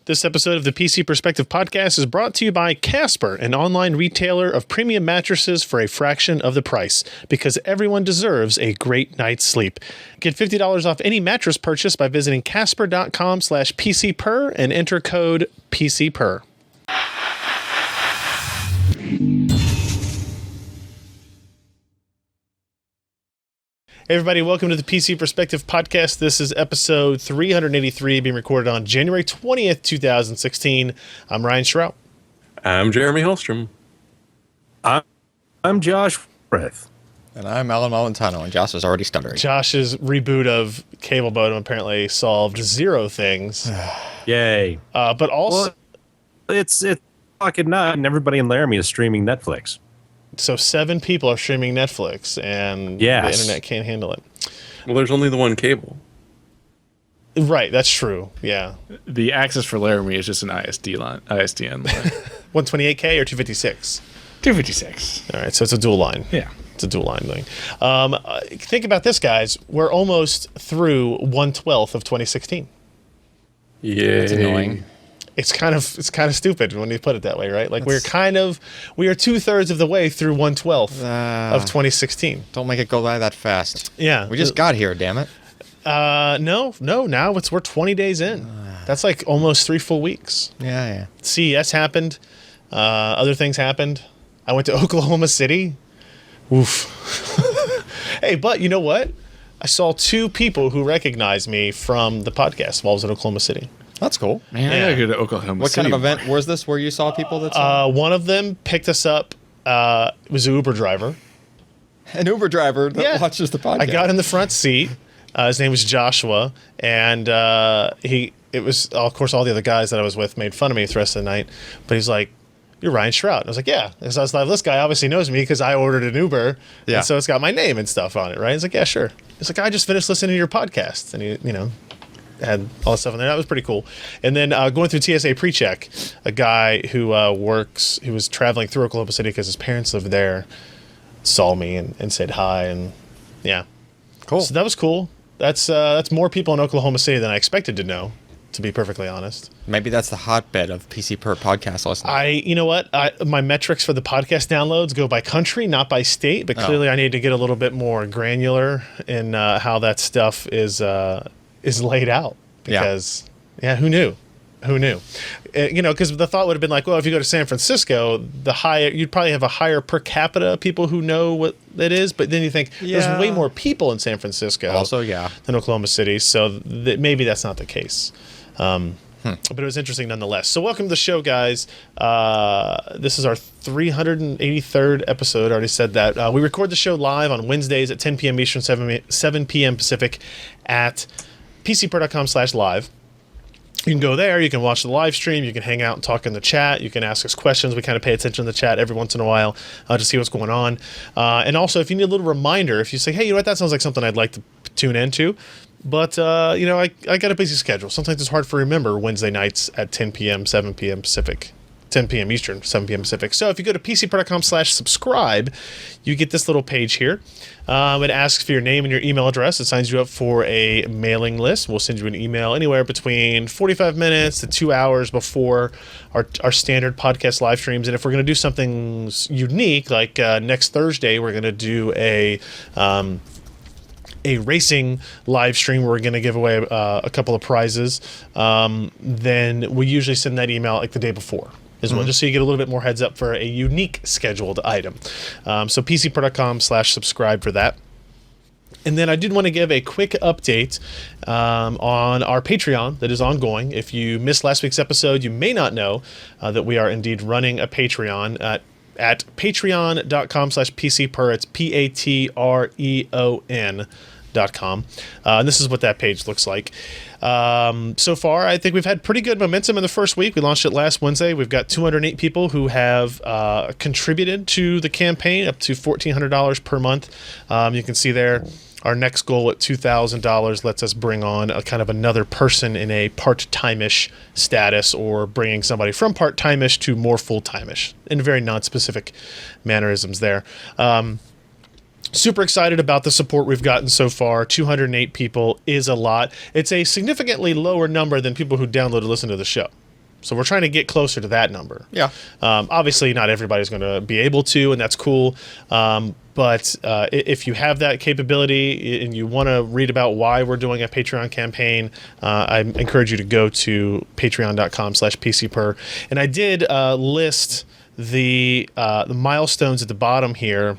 This episode of the PC Perspective Podcast is brought to you by Casper, an online retailer of premium mattresses for a fraction of the price, because everyone deserves a great night's sleep. Get $50 off any mattress purchase by visiting casper.com/PCPER and enter code PCPER. Hey everybody, welcome to the PC Perspective Podcast. This is episode 383, being recorded on January 20th, 2016. I'm Ryan Shrout. I'm Jeremy Hellstrom. I'm Josh Frith. And I'm Alan Malentano, and Josh is already stuttering. Josh's reboot of Cable Modem apparently solved zero things. Yay. But also... Well, it's fucking night, and everybody in Laramie is streaming Netflix. So 7 people are streaming Netflix, and the internet can't handle it. Well, there's only the one cable. Right, that's true. Yeah. The access for Laramie is just an ISDN line. 128K or 256? 256. All right, so it's a dual line. Yeah. It's a dual line thing. Think about this, guys. We're almost through 1/12 of 2016. Yeah. It's annoying. It's kind of stupid when you put it that way, right? Like we are 2/3 of the way through 1/12 of 2016. Don't make it go by that fast. Yeah. We just got here, damn it. No. Now we're 20 days in. That's like almost 3 full weeks. Yeah. CES happened. Other things happened. I went to Oklahoma City. Oof. Hey, but you know what? I saw 2 people who recognized me from the podcast while I was in Oklahoma City. That's cool. Man, I gotta go to Oklahoma What City. kind of event was this where you saw people that saw? One of them picked us up. It was an Uber driver. An Uber driver that watches the podcast. I got in the front seat. His name was Joshua, and it was, of course, all the other guys that I was with made fun of me the rest of the night. But he's like, "You're Ryan Shrout." I was like, "Yeah." And so I was like, "This guy obviously knows me because I ordered an Uber, and so it's got my name and stuff on it, right?" He's like, "Yeah, sure." He's like, "I just finished listening to your podcast," and he, had all that stuff in there. That was pretty cool. And then going through TSA pre-check, a guy who was traveling through Oklahoma City because his parents lived there, saw me and said hi, and yeah, cool. So that was cool. That's more people in Oklahoma City than I expected to know, to be perfectly honest. Maybe that's the hotbed of PCPER podcast listening. You know what? My metrics for the podcast downloads go by country, not by state, but clearly I need to get a little bit more granular in how that stuff is laid out, because who knew because the thought would have been like, well, if you go to San Francisco, you'd probably have a higher per capita people who know what it is, but then you think there's way more people in San Francisco than Oklahoma City, so maybe that's not the case. But it was interesting nonetheless. So welcome to the show, guys. This is our 383rd episode. I already said that. We record the show live on Wednesdays at 10 p.m. Eastern, 7 p.m. Pacific at PCPER.com/live. You can go there. You can watch the live stream. You can hang out and talk in the chat. You can ask us questions. We kind of pay attention to the chat every once in a while to see what's going on. And also, if you need a little reminder, if you say, hey, you know what, that sounds like something I'd like to tune into, but I got a busy schedule. Sometimes it's hard to remember Wednesday nights at 10 p.m., 7 p.m. Pacific. 10 p.m. Eastern, 7 p.m. Pacific. So if you go to PCPER.com/subscribe, you get this little page here. It asks for your name and your email address. It signs you up for a mailing list. We'll send you an email anywhere between 45 minutes to 2 hours before our standard podcast live streams. And if we're going to do something unique, like next Thursday, we're going to do a racing live stream where we're going to give away a couple of prizes, then we usually send that email like the day before as well, just so you get a little bit more heads up for a unique scheduled item. So PCPER.com/subscribe for that. And then I did want to give a quick update on our Patreon that is ongoing. If you missed last week's episode, you may not know that we are indeed running a Patreon at patreon.com/PCPER. It's patreon.com. And this is what that page looks like. So far, I think we've had pretty good momentum in the first week. We launched it last Wednesday. We've got 208 people who have contributed to the campaign, up to $1,400 per month. You can see there our next goal at $2,000 lets us bring on a kind of another person in a part-time-ish status, or bringing somebody from part-time-ish to more full-time-ish, in very non-specific mannerisms there. Super excited about the support we've gotten so far. 208 people is a lot. It's a significantly lower number than people who download and listen to the show. So we're trying to get closer to that number. Yeah. Obviously, not everybody's going to be able to, and that's cool. But if you have that capability and you want to read about why we're doing a Patreon campaign, I encourage you to go to patreon.com/PCPER. And I did list the milestones at the bottom here.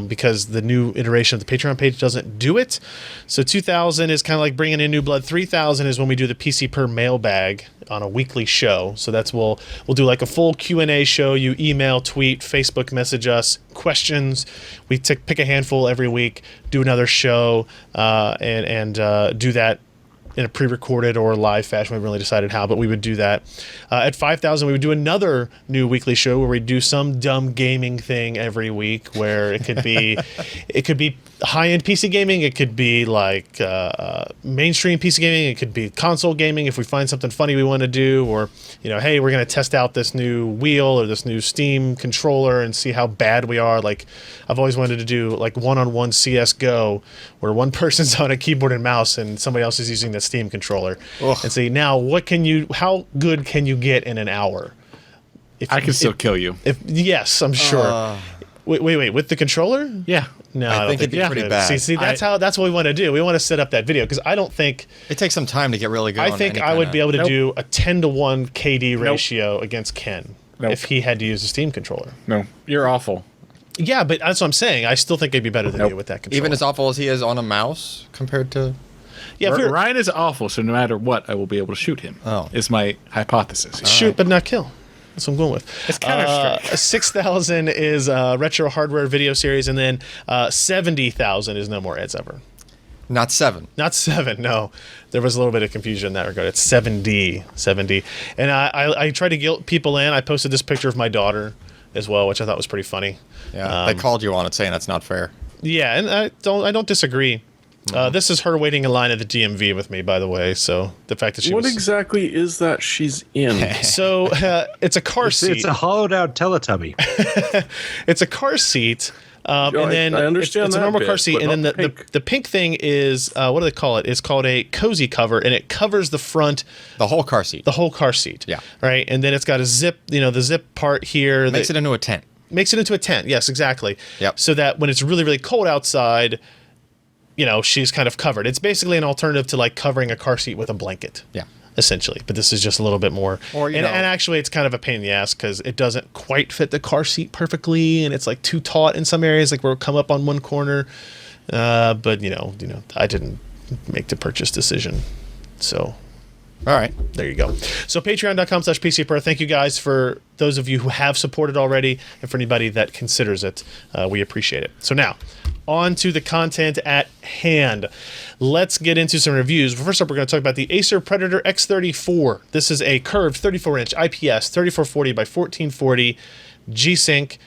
Because the new iteration of the Patreon page doesn't do it. So 2,000 is kind of like bringing in new blood. 3,000 is when we do the PCPER mailbag on a weekly show. So that's we'll do like a full Q&A show. You email, tweet, Facebook message us questions. We pick a handful every week, do another show, and do that in a pre-recorded or live fashion. We haven't really decided how, but we would do that. At 5,000, we would do another new weekly show where we do some dumb gaming thing every week, where it could be high-end PC gaming, it could be like mainstream PC gaming, it could be console gaming if we find something funny we want to do, or hey, we're going to test out this new wheel or this new Steam controller and see how bad we are. Like I've always wanted to do like one-on-one CS:GO, where one person's on a keyboard and mouse and somebody else is using the Steam controller. Ugh. And see now how good can you get in an hour? I can still kill you. Yes, I'm sure. Wait, with the controller? Yeah. No, I think it'd be pretty bad. See, that's what we want to do. We want to set up that video because I don't think it takes some time to get really good. I think I would be able to do a 10-to-1 KD ratio against Ken if he had to use a Steam controller. No, you're awful. Yeah, but that's what I'm saying. I still think I'd be better than you with that controller. Even as awful as he is on a mouse compared to. Yeah, Ryan is awful, so no matter what, I will be able to shoot him. Oh, is my hypothesis. Shoot, but not kill. That's what I'm going with. It's Counter-Strike. 6,000 is retro hardware video series, and then 70,000 is No More Ads Ever. Not 7. Not 7, no. There was a little bit of confusion in that regard. It's 7D. And I tried to guilt people in. I posted this picture of my daughter as well, which I thought was pretty funny. Yeah, they called you on it saying that's not fair. Yeah, and I don't disagree. This is her waiting in line at the DMV with me, by the way. So the fact that what exactly is that she's in? So it's a car seat. It's a hollowed out Teletubby. It's a car seat. And then I understand it's a normal car seat, and then the pink thing is what do they call it? It's called a cozy cover, and it covers the front, the whole car seat. The whole car seat. Yeah. Right, and then it's got a zip. The zip part here makes it into a tent. Makes it into a tent. Yes, exactly. Yep. So that when it's really really cold outside, she's kind of covered. It's basically an alternative to like covering a car seat with a blanket. Yeah. Essentially, but this is just a little bit more. And actually, it's kind of a pain in the ass because it doesn't quite fit the car seat perfectly, and it's like too taut in some areas, like where it come up on one corner. But I didn't make the purchase decision, so. All right. There you go. So patreon.com/PCPER. Thank you guys for those of you who have supported already, and for anybody that considers it. We appreciate it. So now, on to the content at hand. Let's get into some reviews. First up, we're going to talk about the Acer Predator X34. This is a curved 34-inch IPS 3440 by 1440 G-Sync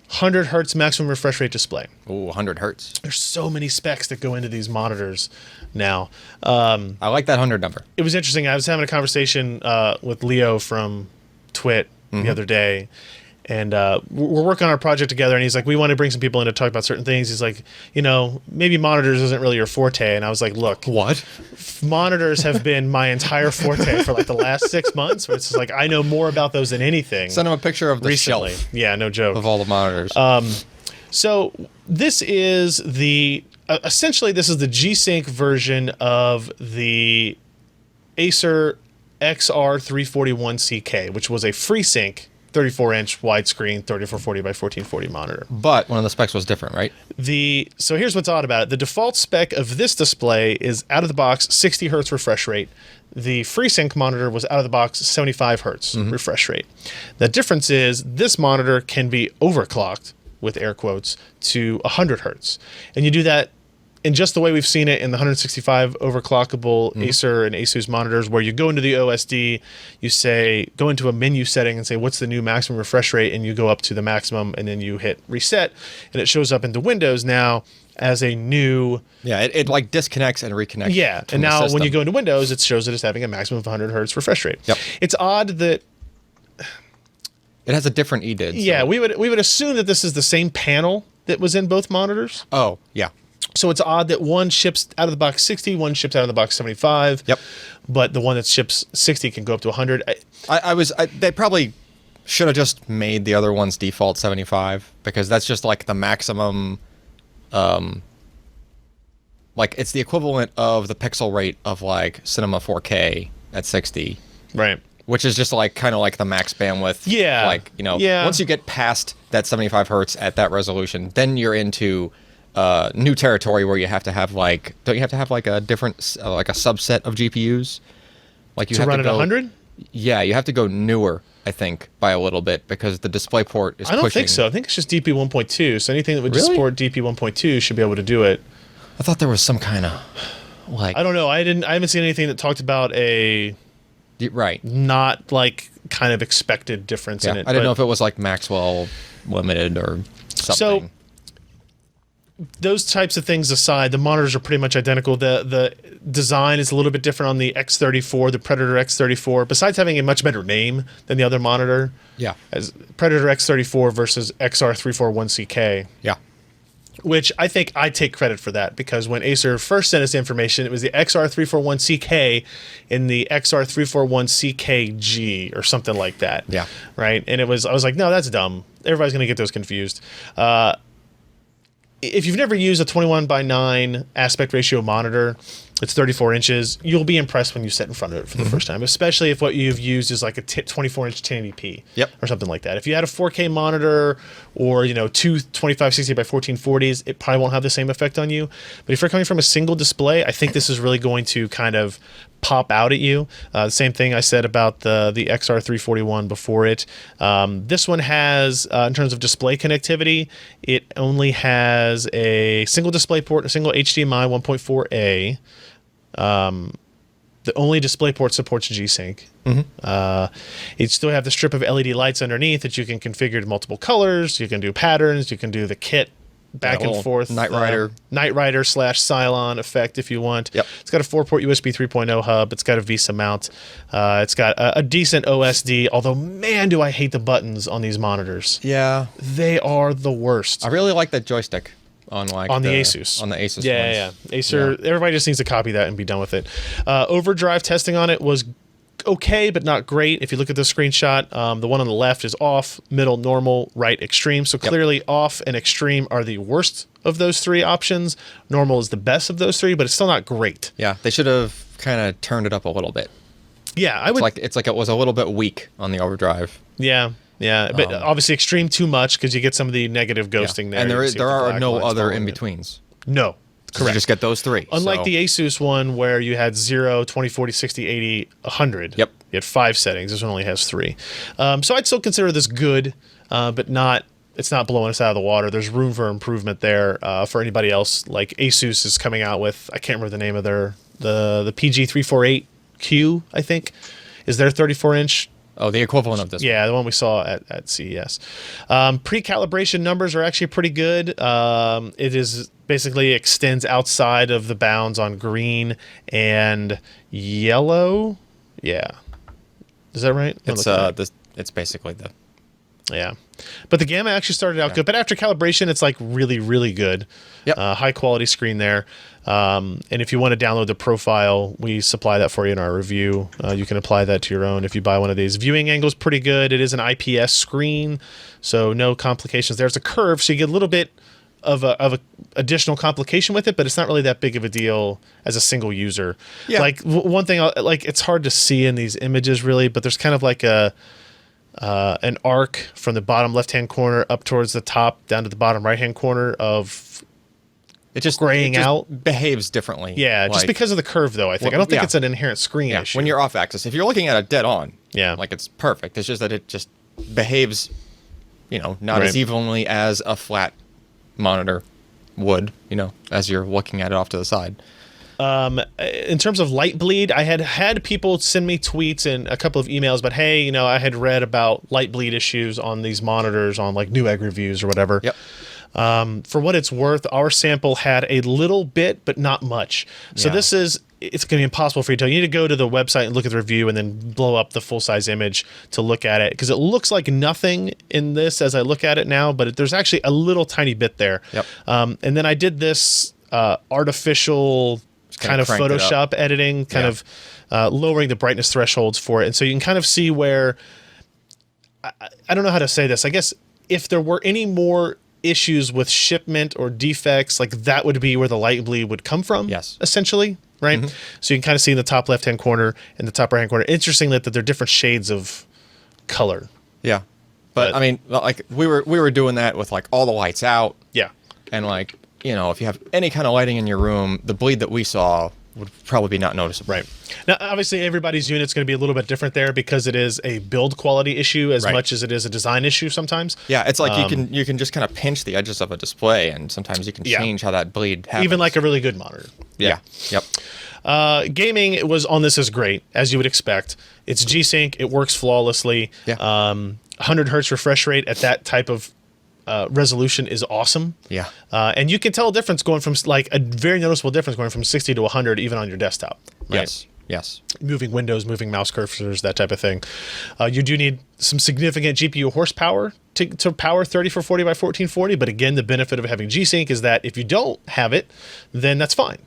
100 hertz maximum refresh rate display. Ooh, 100 hertz. There's so many specs that go into these monitors now. I like that 100 number. It was interesting. I was having a conversation with Leo from Twit the other day, and we're working on our project together, and he's like, we want to bring some people in to talk about certain things. He's like, maybe monitors isn't really your forte. And I was like, look. What? Monitors have been my entire forte for like the last 6 months, where it's just like I know more about those than anything. Send him a picture of the recently. shelf. Yeah, no joke. Of all the monitors. So this is essentially this is the G-Sync version of the Acer XR341CK, which was a FreeSync 34-inch widescreen 3440 by 1440 monitor. But one of the specs was different, right? So here's what's odd about it. The default spec of this display is out of the box 60 hertz refresh rate. The FreeSync monitor was out of the box 75 hertz refresh rate. The difference is this monitor can be overclocked, with air quotes, to 100 hertz. And you do that in just the way we've seen it in the 165 overclockable Acer and ASUS monitors, where you go into the OSD, go into a menu setting and say, what's the new maximum refresh rate? And you go up to the maximum, and then you hit reset, and it shows up into Windows now as a new... Yeah, it like disconnects and reconnects. Yeah, and now when you go into Windows, it shows it as having a maximum of 100 hertz refresh rate. Yep. It's odd that... It has a different EDID. Yeah, we would assume that this is the same panel that was in both monitors. Oh, yeah. So it's odd that one ships out of the box 60, one ships out of the box 75. Yep. But the one that ships 60 can go up to 100. They probably should have just made the other ones default 75 because that's just like the maximum. Like it's the equivalent of the pixel rate of like Cinema 4K at 60. Right. Which is just like kind of like the max bandwidth. Yeah. Like, once you get past that 75 hertz at that resolution, then you're into new territory where you have to have like, don't you have to have like a different, like a subset of GPUs? Like you To have run to at go, 100? Yeah, you have to go newer, I think, by a little bit because the DisplayPort is I don't pushing. think so. I think it's just DP 1.2. So anything that would Really? support DP 1.2 should be able to do it. I thought there was some kind of like. I don't know. I haven't seen anything that talked about a Right. not like kind of expected difference Yeah, in it. I didn't know if it was like Maxwell limited or something. So those types of things aside, the monitors are pretty much identical. The design is a little bit different on the X34, the Predator X34. Besides having a much better name than the other monitor, Yeah. as Predator X34 versus XR341CK. Yeah. Which I think I take credit for that because when Acer first sent us the information, it was the XR341CK and the XR341CKG or something like that. Yeah. Right? And I was like, no, that's dumb. Everybody's going to get those confused. If you've never used a 21:9 aspect ratio monitor, it's 34 inches, you'll be impressed when you sit in front of it for the first time, especially if what you've used is like a 24-inch 1080p Yep. or something like that. If you had a 4K monitor or, two 2560 by 1440s, it probably won't have the same effect on you. But if you're coming from a single display, I think this is really going to kind of pop out at you. The same thing I said about the XR341 before it. This one has, in terms of display connectivity, it only has a single display port, a single HDMI 1.4a. The only DisplayPort supports G-Sync. You still have the strip of LED lights underneath that you can configure to multiple colors. You can do patterns. You can do the kit back and forth. Knight Rider. Knight Rider / Cylon effect if you want. Yep. It's got a 4-port USB 3.0 hub. It's got a VESA mount. It's got a decent OSD, although, man, do I hate the buttons on these monitors. Yeah. They are the worst. I really like that joystick on the Asus. On the Asus Yeah, ones. yeah. Acer, everybody just needs to copy that and be done with it. Overdrive testing on it was okay, but not great. If you look at the screenshot, the one on the left is off, middle, normal, right, extreme. So clearly off and extreme are the worst of those three options. Normal is the best of those three, but it's still not great. Yeah, they should have kind of turned it up a little bit. Yeah, I would. It's like it was a little bit weak on the overdrive. Yeah. Yeah, but obviously extreme too much because you get some of the negative ghosting there. And You there can see there the are black no lines other following in it. betweens. No, So correct. you just get those three. Unlike so. the Asus one where you had 0, 20, 40, 60, 80, 100. Yep. You had 5 settings. This one only has 3. So I'd still consider this good, but not. It's not blowing us out of the water. There's room for improvement there for anybody else. Like Asus is coming out with, I can't remember the name of the PG348Q, I think, is their 34-inch. Oh, the equivalent of this. Yeah, the one we saw at CES. Pre-calibration numbers are actually pretty good. It is basically extends outside of the bounds on green and yellow. Yeah, is that right? It's basically the. Yeah, but the gamma actually started out good. But after calibration, it's like really, really good. Yep. High quality screen there. And if you want to download the profile, we supply that for you in our review. You can apply that to your own if you buy one of these. Viewing angle's pretty good. It is an IPS screen, so no complications. There's a curve, so you get a little bit of a additional complication with it, but it's not really that big of a deal as a single user. Yeah. Like one thing, like it's hard to see in these images really, but there's kind of like an arc from the bottom left-hand corner up towards the top down to the bottom right-hand corner of It just graying out. behaves differently. Yeah, just Like, because of the curve, though. I think I don't think it's an inherent screen issue. when you're off axis, if you're looking at it dead on, Yeah. like it's perfect. It's just that it just behaves, not Right. as evenly as a flat monitor would, as you're looking at it off to the side. In terms of light bleed, I had people send me tweets and a couple of emails, but hey, I had read about light bleed issues on these monitors on like Newegg reviews or whatever. Yep. For what it's worth, our sample had a little bit, but not much. So Yeah. it's going to be impossible for you to tell. You need to go to the website and look at the review and then blow up the full-size image to look at it, because it looks like nothing in this as I look at it now, but there's actually a little tiny bit there. Yep. And then I did this artificial kind of cranked it up. Photoshop editing, kind of lowering the brightness thresholds for it. And so you can kind of see where, I don't know how to say this. I guess if there were any more issues with shipment or defects, like that would be where the light bleed would come from. Yes. Essentially, right? So you can kind of see in the top left-hand corner and the top right-hand corner. Interesting that they're different shades of color. Yeah. But I mean, like we were doing that with like all the lights out. Yeah. And like, you know, if you have any kind of lighting in your room, the bleed that we saw would probably be not noticeable. Right. Now, obviously, everybody's unit's going to be a little bit different there because it is a build quality issue as much as it is a design issue sometimes. Yeah, it's like you can just kind of pinch the edges of a display, and sometimes you can change how that bleed happens. Even like a really good monitor. Yeah. Yep. Gaming was on this is great, as you would expect. It's G-Sync. It works flawlessly. Yeah. 100 hertz refresh rate at that type of resolution is awesome. Yeah. And you can tell a difference going from, like, a very noticeable difference going from 60 to 100 even on your desktop. Right? Yes. Moving windows, moving mouse cursors, that type of thing. You do need some significant GPU horsepower to power 3040 by 1440. But again, the benefit of having G-Sync is that if you don't have it, then that's fine.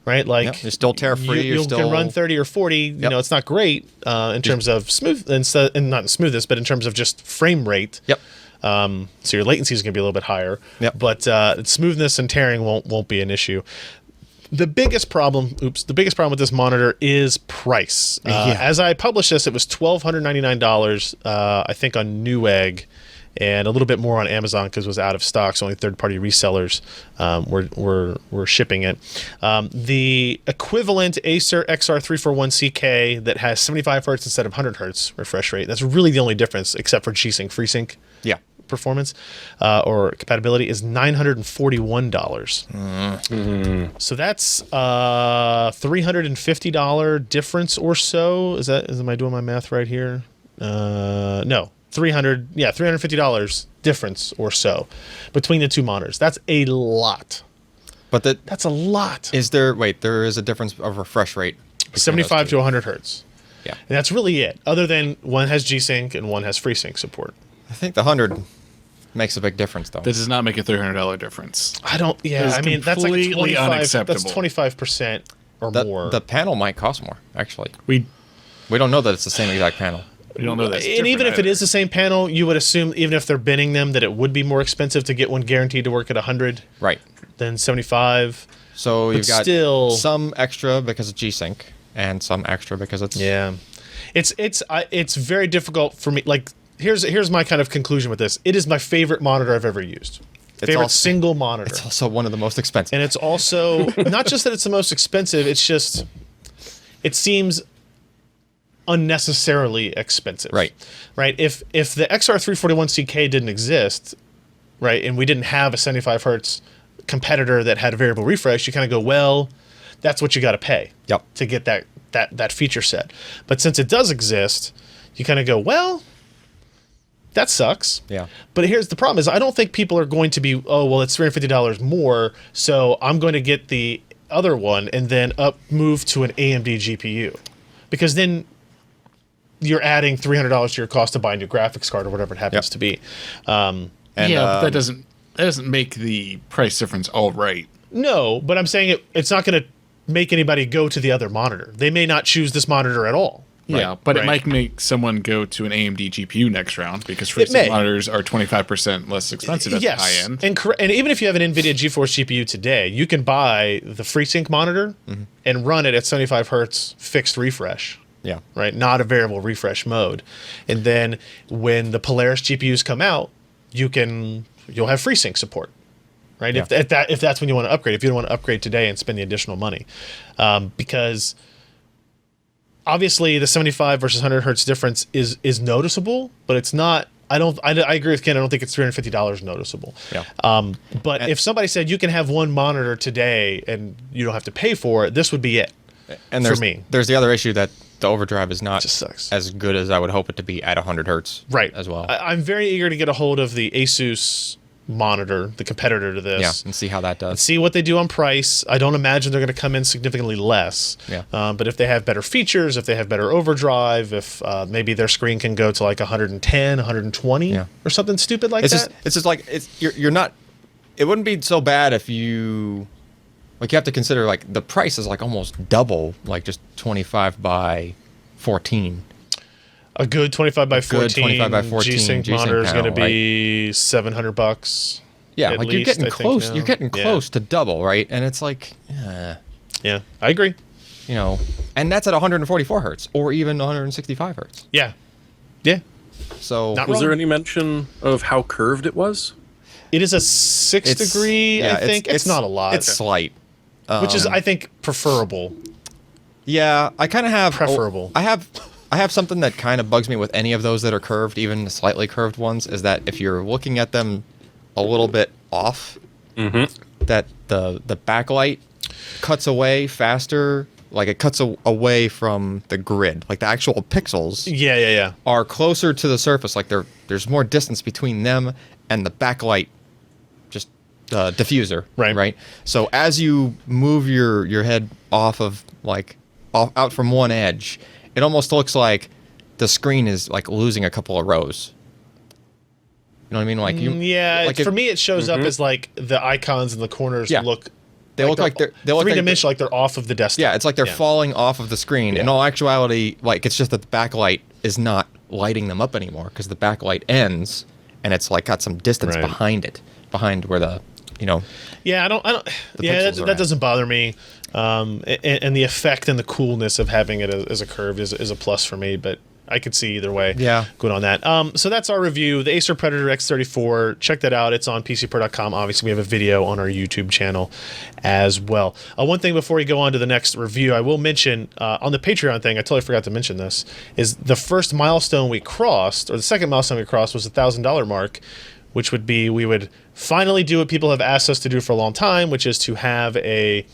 Right, like you're still tear free. You can run 30 or 40. You know, it's not great in terms of smooth and not smoothness, but in terms of just frame rate. Yep. So your latency is going to be a little bit higher. Yep. But smoothness and tearing won't be an issue. The biggest problem with this monitor is price. As I published this, it was $1,299, I think, on Newegg, and a little bit more on Amazon because it was out of stock. So only third-party resellers were shipping it. The equivalent Acer XR341CK that has 75 hertz instead of 100 hertz refresh rate. That's really the only difference, except for G-Sync, FreeSync. Yeah. Performance or compatibility is $941. So that's $350 difference or so. Am I doing my math right here? No. $350 difference or so between the two monitors. That's a lot. But that's a lot. There is a difference of refresh rate. 75 to 100 hertz. Yeah. And that's really it. Other than one has G-Sync and one has FreeSync support. I think the 100 makes a big difference, though. This does not make a $300 difference. I don't. Yeah, I mean that's like completely 25, unacceptable. That's 25% or more. The panel might cost more, actually. We don't know that it's the same exact panel. We don't know that. And even if it is the same panel, you would assume, even if they're binning them, that it would be more expensive to get one guaranteed to work at 100, right? Than 75. So you've got still some extra because of G-Sync, and some extra because it's It's very difficult for me. Like here's my kind of conclusion with this. It is my favorite monitor I've ever used. Favorite single monitor. It's also one of the most expensive. And it's also not just that it's the most expensive. It's just it seems unnecessarily expensive. Right. If the XR341CK didn't exist, right, and we didn't have a 75 hertz competitor that had a variable refresh, you kind of go, well, that's what you got to pay. Yep. To get that feature set. But since it does exist, you kind of go, well, that sucks. Yeah. But here's the problem: is I don't think people are going to be, oh, well, it's $350 more, so I'm going to get the other one and then move to an AMD GPU, because then you're adding $300 to your cost to buy a new graphics card or whatever it happens to be. But that doesn't make the price difference all right. No, but I'm saying it's not going to make anybody go to the other monitor. They may not choose this monitor at all. Yeah, but it might make someone go to an AMD GPU next round because FreeSync monitors are 25% less expensive at the high end. And even if you have an NVIDIA GeForce GPU today, you can buy the FreeSync monitor and run it at 75 hertz fixed refresh. Yeah. Right? Not a variable refresh mode. And then when the Polaris GPUs come out, you'll have FreeSync support. Right? Yeah. If that's when you want to upgrade. If you don't want to upgrade today and spend the additional money. Because obviously the 75 versus 100 hertz difference is noticeable, but it's not. I agree with Ken. I don't think it's $350 noticeable. Yeah. But if somebody said you can have one monitor today and you don't have to pay for it, this would be it. And for me, there's the other issue that the overdrive is not just sucks. As good as I would hope it to be at 100 hertz. Right. As well. I'm very eager to get a hold of the ASUS monitor, the competitor to this. Yeah, and see how that does. And see what they do on price. I don't imagine they're going to come in significantly less. Yeah. But if they have better features, if they have better overdrive, if maybe their screen can go to like 110, 120 or something stupid like that. It's just like you're not. It wouldn't be so bad if you. Like you have to consider like the price is like almost double, like just 25 by 14. A good 25 by 14, 25 by 14 G-Sync monitor is going to be $700. Yeah, like least, you're getting close. now. You're getting close to double, right? And it's like, yeah, I agree. You know, and that's at 144 hertz or even 165 hertz. Yeah. So was there any mention of how curved it was? It is a 6 degree. I think it's not a lot. It's slight, which is I think preferable. Yeah, I kind of have preferable. I have something that kind of bugs me with any of those that are curved, even the slightly curved ones, is that if you're looking at them a little bit off, that the backlight cuts away faster. Like it cuts away from the grid, like the actual pixels. Yeah. Are closer to the surface. Like there's more distance between them and the backlight, just diffuser. Right. So as you move your head off of out from one edge, it almost looks like the screen is like losing a couple of rows. You know what I mean? Like like for me, it shows up as like the icons in the corners look. They look like they're three-dimensional, like they're off of the desktop. Yeah, it's like they're falling off of the screen. In all actuality, like it's just that the backlight is not lighting them up anymore because the backlight ends and it's like got some distance behind it, behind where the Yeah, I don't. That doesn't bother me. And the effect and the coolness of having it as a curve is a plus for me, but I could see either way going on that. So that's our review, the Acer Predator X34. Check that out. It's on PCPER.com. Obviously, we have a video on our YouTube channel as well. One thing before we go on to the next review, I will mention on the Patreon thing, I totally forgot to mention this, is the first milestone we crossed, or the second milestone we crossed, was the $1,000 mark, which would be we would finally do what people have asked us to do for a long time, which is to have a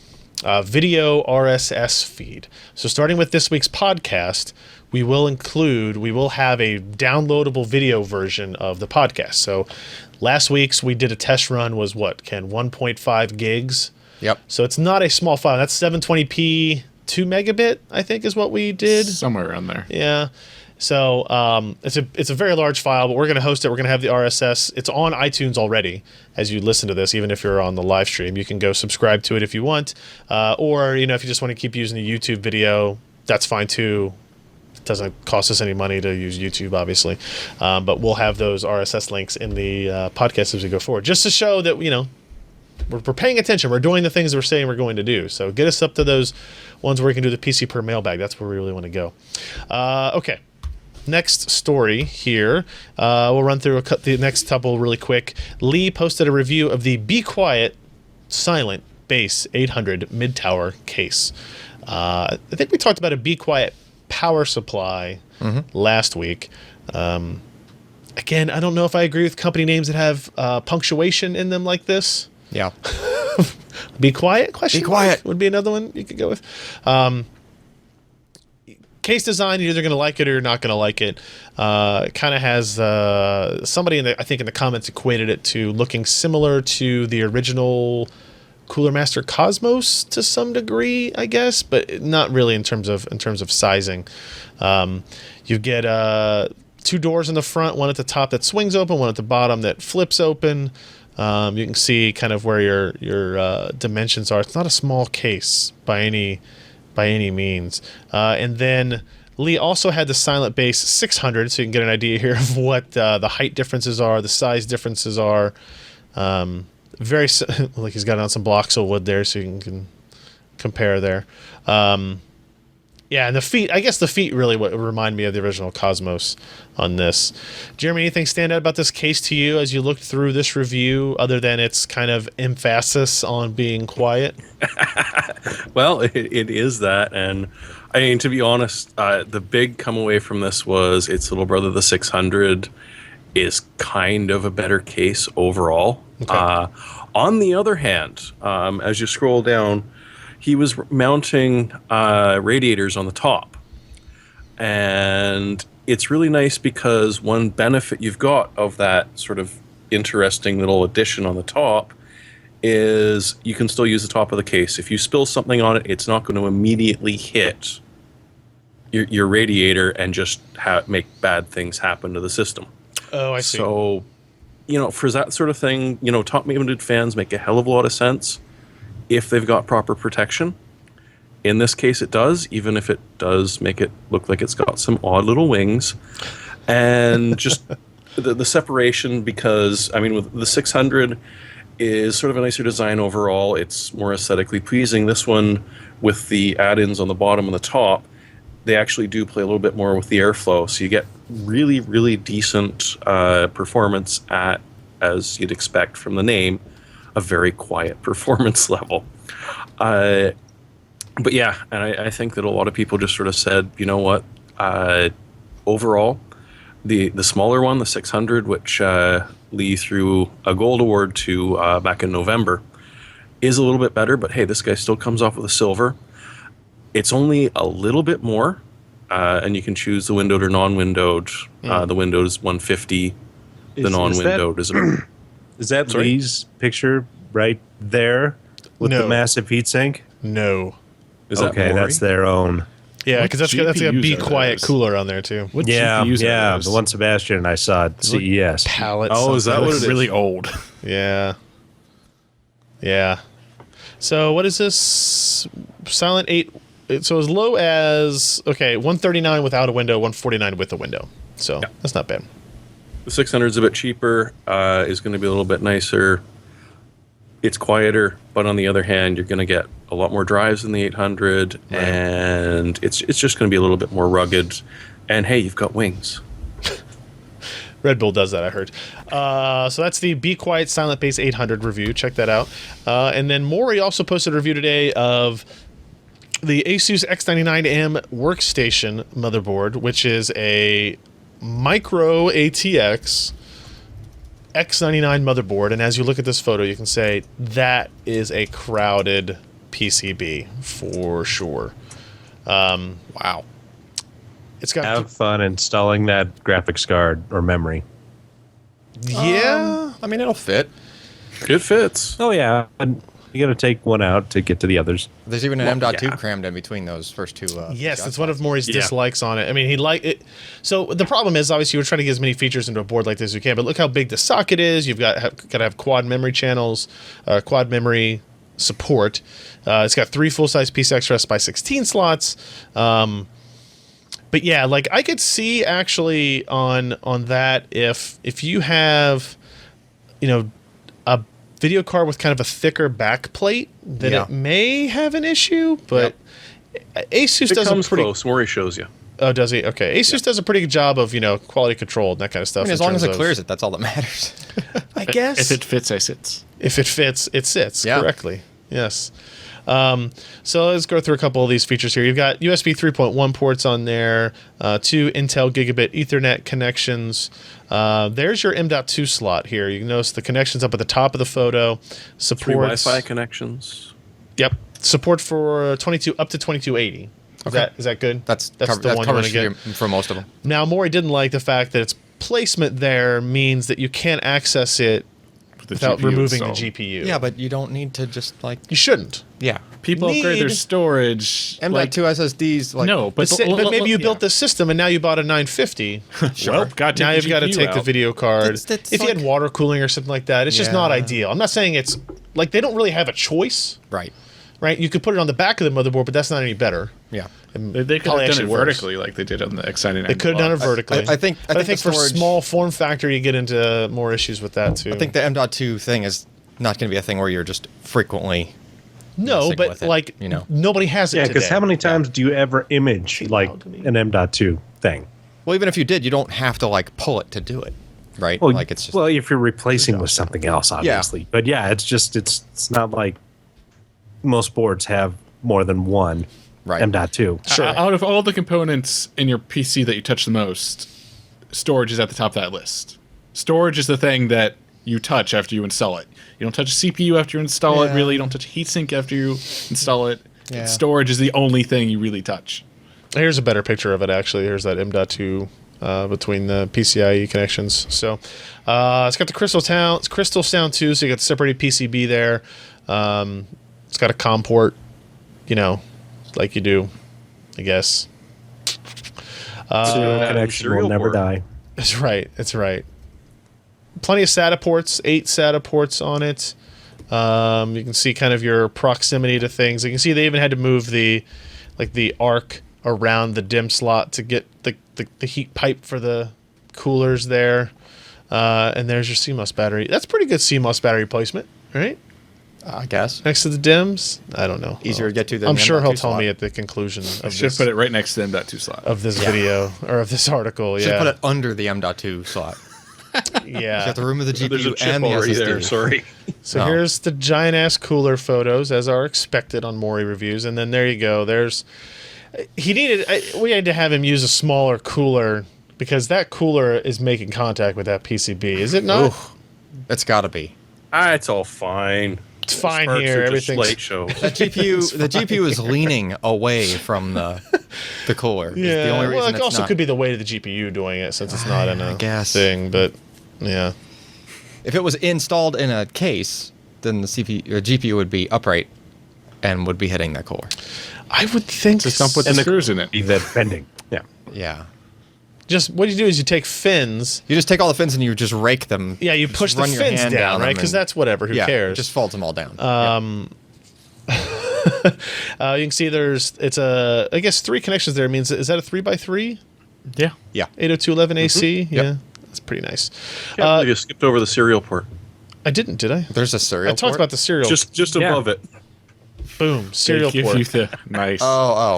video RSS feed. So starting with this week's podcast, we will have a downloadable video version of the podcast. So last week's we did a test run was what, Ken? 1.5 gigs. Yep. So it's not a small file. That's 720p 2 megabit, I think is what we did. Somewhere around there. Yeah. So it's a very large file, but we're going to host it. We're going to have the RSS. It's on iTunes already as you listen to this, even if you're on the live stream. You can go subscribe to it if you want. Or, if you just want to keep using the YouTube video, that's fine too. It doesn't cost us any money to use YouTube, obviously. But we'll have those RSS links in the podcast as we go forward, just to show that, we're paying attention. We're doing the things we're saying we're going to do. So get us up to those ones where we can do the PCPER mailbag. That's where we really want to go. Okay. Next story here. We'll run through the next couple really quick. Lee posted a review of the Be Quiet Silent Base 800 mid-tower case. I think we talked about a Be Quiet power supply last week. Again, I don't know if I agree with company names that have punctuation in them like this. Yeah. Be Quiet? Be Quiet would be another one you could go with. Case design, you're either going to like it or you're not going to like it. It kind of has somebody I think in the comments equated it to looking similar to the original Cooler Master Cosmos to some degree, I guess, but not really in terms of sizing. You get 2 doors in the front, one at the top that swings open, one at the bottom that flips open. You can see kind of where your dimensions are. It's not a small case by any means. And then Lee also had the Silent Base 600, so you can get an idea here of what the height differences are, the size differences are. Very like he's got on some blocks of wood there, so you can compare there. Yeah, and the feet, I guess the feet really what remind me of the original Cosmos on this. Jeremy, anything stand out about this case to you as you looked through this review, other than its kind of emphasis on being quiet? Well, it is that, and I mean, to be honest, the big come away from this was its little brother, the 600, is kind of a better case overall. Okay. On the other hand, as you scroll down, he was mounting radiators on the top. And it's really nice because one benefit you've got of that sort of interesting little addition on the top is you can still use the top of the case. If you spill something on it, it's not going to immediately hit your radiator and just make bad things happen to the system. Oh, I see. So, for that sort of thing, top mounted fans make a hell of a lot of sense. if they've got proper protection. In this case, it does, even if it does make it look like it's got some odd little wings. And just the separation, because, I mean, with the 600 is sort of a nicer design overall. It's more aesthetically pleasing. This one, with the add-ins on the bottom and the top, they actually do play a little bit more with the airflow. So you get really, really decent performance at, as you'd expect from the name, a very quiet performance level. But yeah, and I think that a lot of people just sort of said, you know what, overall, the smaller one, the 600, which Lee threw a gold award to back in November, is a little bit better, but hey, this guy still comes off with a silver. It's only a little bit more, and you can choose the windowed or non-windowed. The windowed is 150, the non-windowed is about... Is that Lee's picture right there with the massive heatsink? No. Is that okay, that's their own. Yeah, because that's got a Be Quiet cooler on there too. What yeah, GPUs yeah. The one Sebastian and I saw at CES. Palette. Oh, is that what it is? Really old. Yeah. Yeah. So what is this? Silent 8. So as low as 139 without a window, 149 with a window. So that's not bad. The 600 is a bit cheaper. Is going to be a little bit nicer. It's quieter, but on the other hand, you're going to get a lot more drives than the 800, and it's just going to be a little bit more rugged. And hey, you've got wings. Red Bull does that, I heard. So that's the Be Quiet Silent Base 800 review. Check that out. And then Maury also posted a review today of the ASUS X99M workstation motherboard, which is a micro ATX X99 motherboard. And as you look at this photo, you can say that is a crowded PCB for sure. Wow. It's got Have fun installing that graphics card or memory. Yeah. I mean, it'll fit. It fits. Oh yeah, and you got to take one out to get to the others. There's even an M.2 crammed in between those first two. Yes, that's one of Maury's dislikes on it. I mean, he liked it. So the problem is, obviously, we're trying to get as many features into a board like this as we can. But look how big the socket is. You've got to have quad memory channels, quad memory support. It's got 3 full-size PCI Express by 16 slots. But yeah, like I could see actually on that if you have, a video card with kind of a thicker back plate, then it may have an issue. But ASUS does a pretty close. Maury shows you. Oh, does he? Okay, ASUS does a pretty good job of quality control and that kind of stuff. I mean, as long as it clears it, that's all that matters. I guess if it fits, it sits. If it fits, it sits correctly. Yes. So let's go through a couple of these features here. You've got USB 3.1 ports on there, 2 Intel Gigabit Ethernet connections. There's your M.2 slot here. You can notice the connections up at the top of the photo. Supports 3 Wi-Fi connections. Yep. Support for 22 up to 2280. Is that good? That's the one you want to get for most of them. Now, Maury didn't like the fact that its placement there means that you can't access it without removing the GPU. Yeah, but you don't need to just You shouldn't. Yeah. People upgrade their storage. M.2 SSDs. No, but maybe you built this system and now you bought a 950. Sure. Well, now you've got to take the video card. That's if you had water cooling or something like that, it's just not ideal. I'm not saying it's like they don't really have a choice. Right. Right? You could put it on the back of the motherboard, but that's not any better. Yeah. They could have done it vertically like they did on the X99. They could have done it vertically. I think for small form factor, you get into more issues with that too. I think the M.2 thing is not going to be a thing where you're just frequently. No, but nobody has it. Yeah, because how many times do you ever image an M.2 thing? Well, even if you did, you don't have to pull it to do it, right? Well, it's just if you're replacing with something else, obviously. Yeah. But yeah, it's not like most boards have more than one M.2. Sure. Out of all the components in your PC that you touch the most, storage is at the top of that list. Storage is the thing that you touch after you install it. You don't touch a CPU after you install it, really. You don't touch a heatsink after you install it. Yeah. Storage is the only thing you really touch. Here's a better picture of it, actually. Here's that M.2 between the PCIe connections. So it's got the Crystal Sound too, so you got the separated PCB there. It's got a COM port, like you do, I guess. Connection will never die. That's right. Plenty of SATA ports, 8 SATA ports on it. You can see kind of your proximity to things. You can see they even had to move the arc around the DIMM slot to get the heat pipe for the coolers there. And there's your CMOS battery. That's pretty good CMOS battery placement, right? I guess. Next to the DIMMs? I don't know. Easier to get to than I'm the sure he'll M.2 tell slot. me at the conclusion of Should this, put it right next to the M.2 slot. of this video or of this article. Should Yeah. put it under the M.2 slot. Yeah. Got the room of the There's a GPU chip and the already SSD. there. Sorry. So Oh. here's the giant ass cooler photos as are expected on Mori reviews, and then there you go. We had to have him use a smaller cooler because that cooler is making contact with that PCB. Is it not? Oof. It's got to be. It's all fine. It's fine Sparks here. are just Everything's light show. The GPU is leaning away from the cooler. It's yeah. the only reason Well, it it's also not. could be the weight of the GPU doing it since it's not in I a guess. thing. But yeah, If it was installed in a case, then the GPU would be upright and would be hitting that cooler. I would think. Just don't put the screws in it. Be that bending. Yeah. Yeah. Just what you do is you take fins. You just take all the fins and you just rake them. Yeah, you Just push the run your fins hand down, right? them Because and- that's whatever. Who yeah, cares? it just folds them all down. You can see it's I guess 3 connections there. Means is that a 3x3? Yeah. yeah. 802.11 AC. Yep. Yeah, that's pretty nice. Can't believe you skipped over the serial port. I didn't, did I? There's a serial I talked port? about the serial. Just Yeah. above it. Boom, serial They give port. you the nice.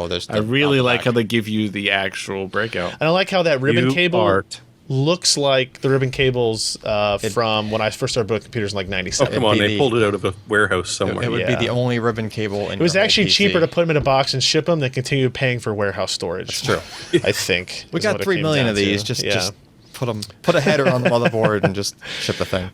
There's I really like how they give you the actual breakout. And I like how that ribbon You cable art. looks like the ribbon cables from when I first started building computers in like Oh, '97. come on. be They the- pulled it out of a warehouse It somewhere. would Yeah. be the only ribbon cable in It was your whole actually PC. cheaper to put them in a box and ship them than continue paying for warehouse storage. It's true. I think. We is got what it 3 came million down of these. to. Just put a header on the motherboard and just ship the thing.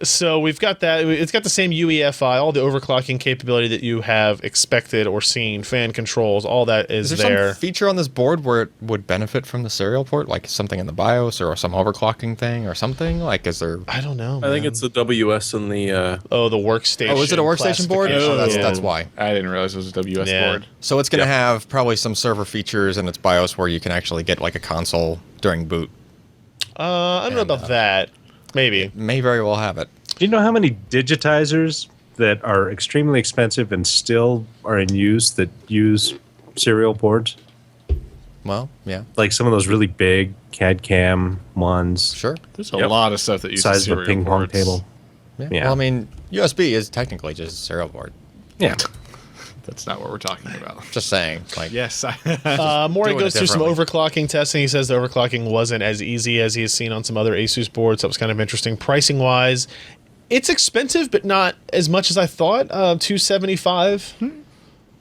So we've got that. It's got the same UEFI, all the overclocking capability that you have expected or seen, fan controls, all that is Is there there. some feature on this board where it would benefit from the serial port, like something in the BIOS or some overclocking thing or something? Like, is there? I don't know. I think man. it's the WS and the. the workstation. Oh, is it a workstation board? classification. Oh, Yeah. that's why. I didn't realize it was a WS Yeah. board. So it's going to Yeah. have probably some server features in its BIOS where you can actually get like a console during boot. I don't know about that. Maybe. May very well have it. Do you know how many digitizers that are extremely expensive and still are in use that use serial ports? Well, yeah, Like some of those really big CAD CAM ones, sure. There's a Yep. lot of stuff that uses size of a serial ping pong ports. table. Yeah. Yeah. Well, I mean, USB is technically just a serial port. Yeah. That's not what we're talking about. Just saying. Like, Yes. Maury Doing it goes through some differently. overclocking testing. He says the overclocking wasn't as easy as he has seen on some other ASUS boards. That was kind of interesting. Pricing wise, it's expensive, but not as much as I thought. $275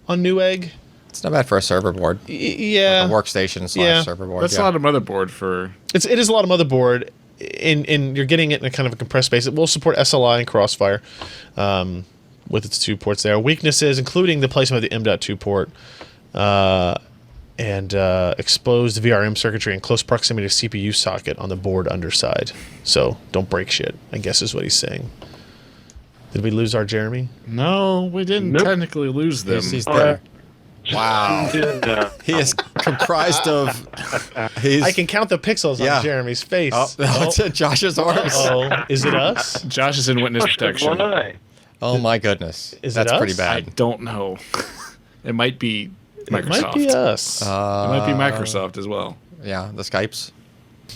on Newegg. it's not bad for a server board. Yeah, A workstation / Yeah. server board. That's yeah. a lot of motherboard for. it is a lot of motherboard. In you're getting it in a kind of a compressed space. It will support SLI and Crossfire with its 2 ports there. Weaknesses, including the placement of the M.2 port and exposed VRM circuitry in close proximity to CPU socket on the board underside. So don't break shit, I guess is what he's saying. Did we lose our Jeremy? No, we didn't Nope. technically lose them. He's there. Wow. He is comprised of. He's, I can count the pixels Yeah. on Jeremy's face. Oh, it's in Josh's arms. Oh, is it us? Josh is in witness protection. Oh my goodness. Is it That's us? pretty I bad. don't know. It might be Microsoft. It might be us. It might be Microsoft as well. Yeah, the Skypes.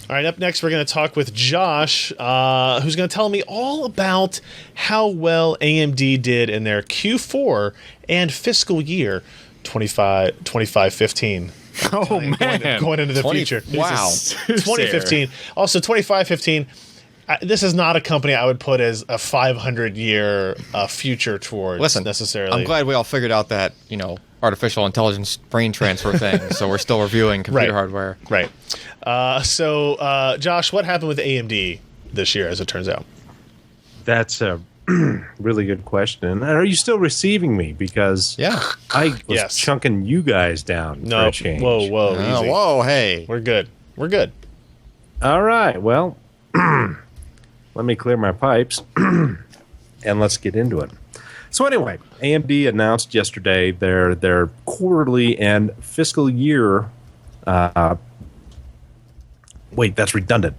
All right, up next, we're going to talk with Josh, who's going to tell me all about how well AMD did in their Q4 and fiscal year 25-15. Oh man, Going into the 20 future. Wow. 2015. Also, 25-15. This is not a company I would put as a 500-year future towards Listen, necessarily. I'm glad we all figured out that, artificial intelligence brain transfer thing. So we're still reviewing computer Right. hardware. Right. So, Josh, what happened with AMD this year, as it turns out? That's a really good question. Are you still receiving me? Because Yeah. I was Yes. chunking you guys down for No. a change. Whoa, Oh, easy. whoa, hey. We're good. We're good. All right. Well, let me clear my pipes and let's get into it. So anyway, AMD announced yesterday their quarterly and fiscal year. Wait, that's redundant.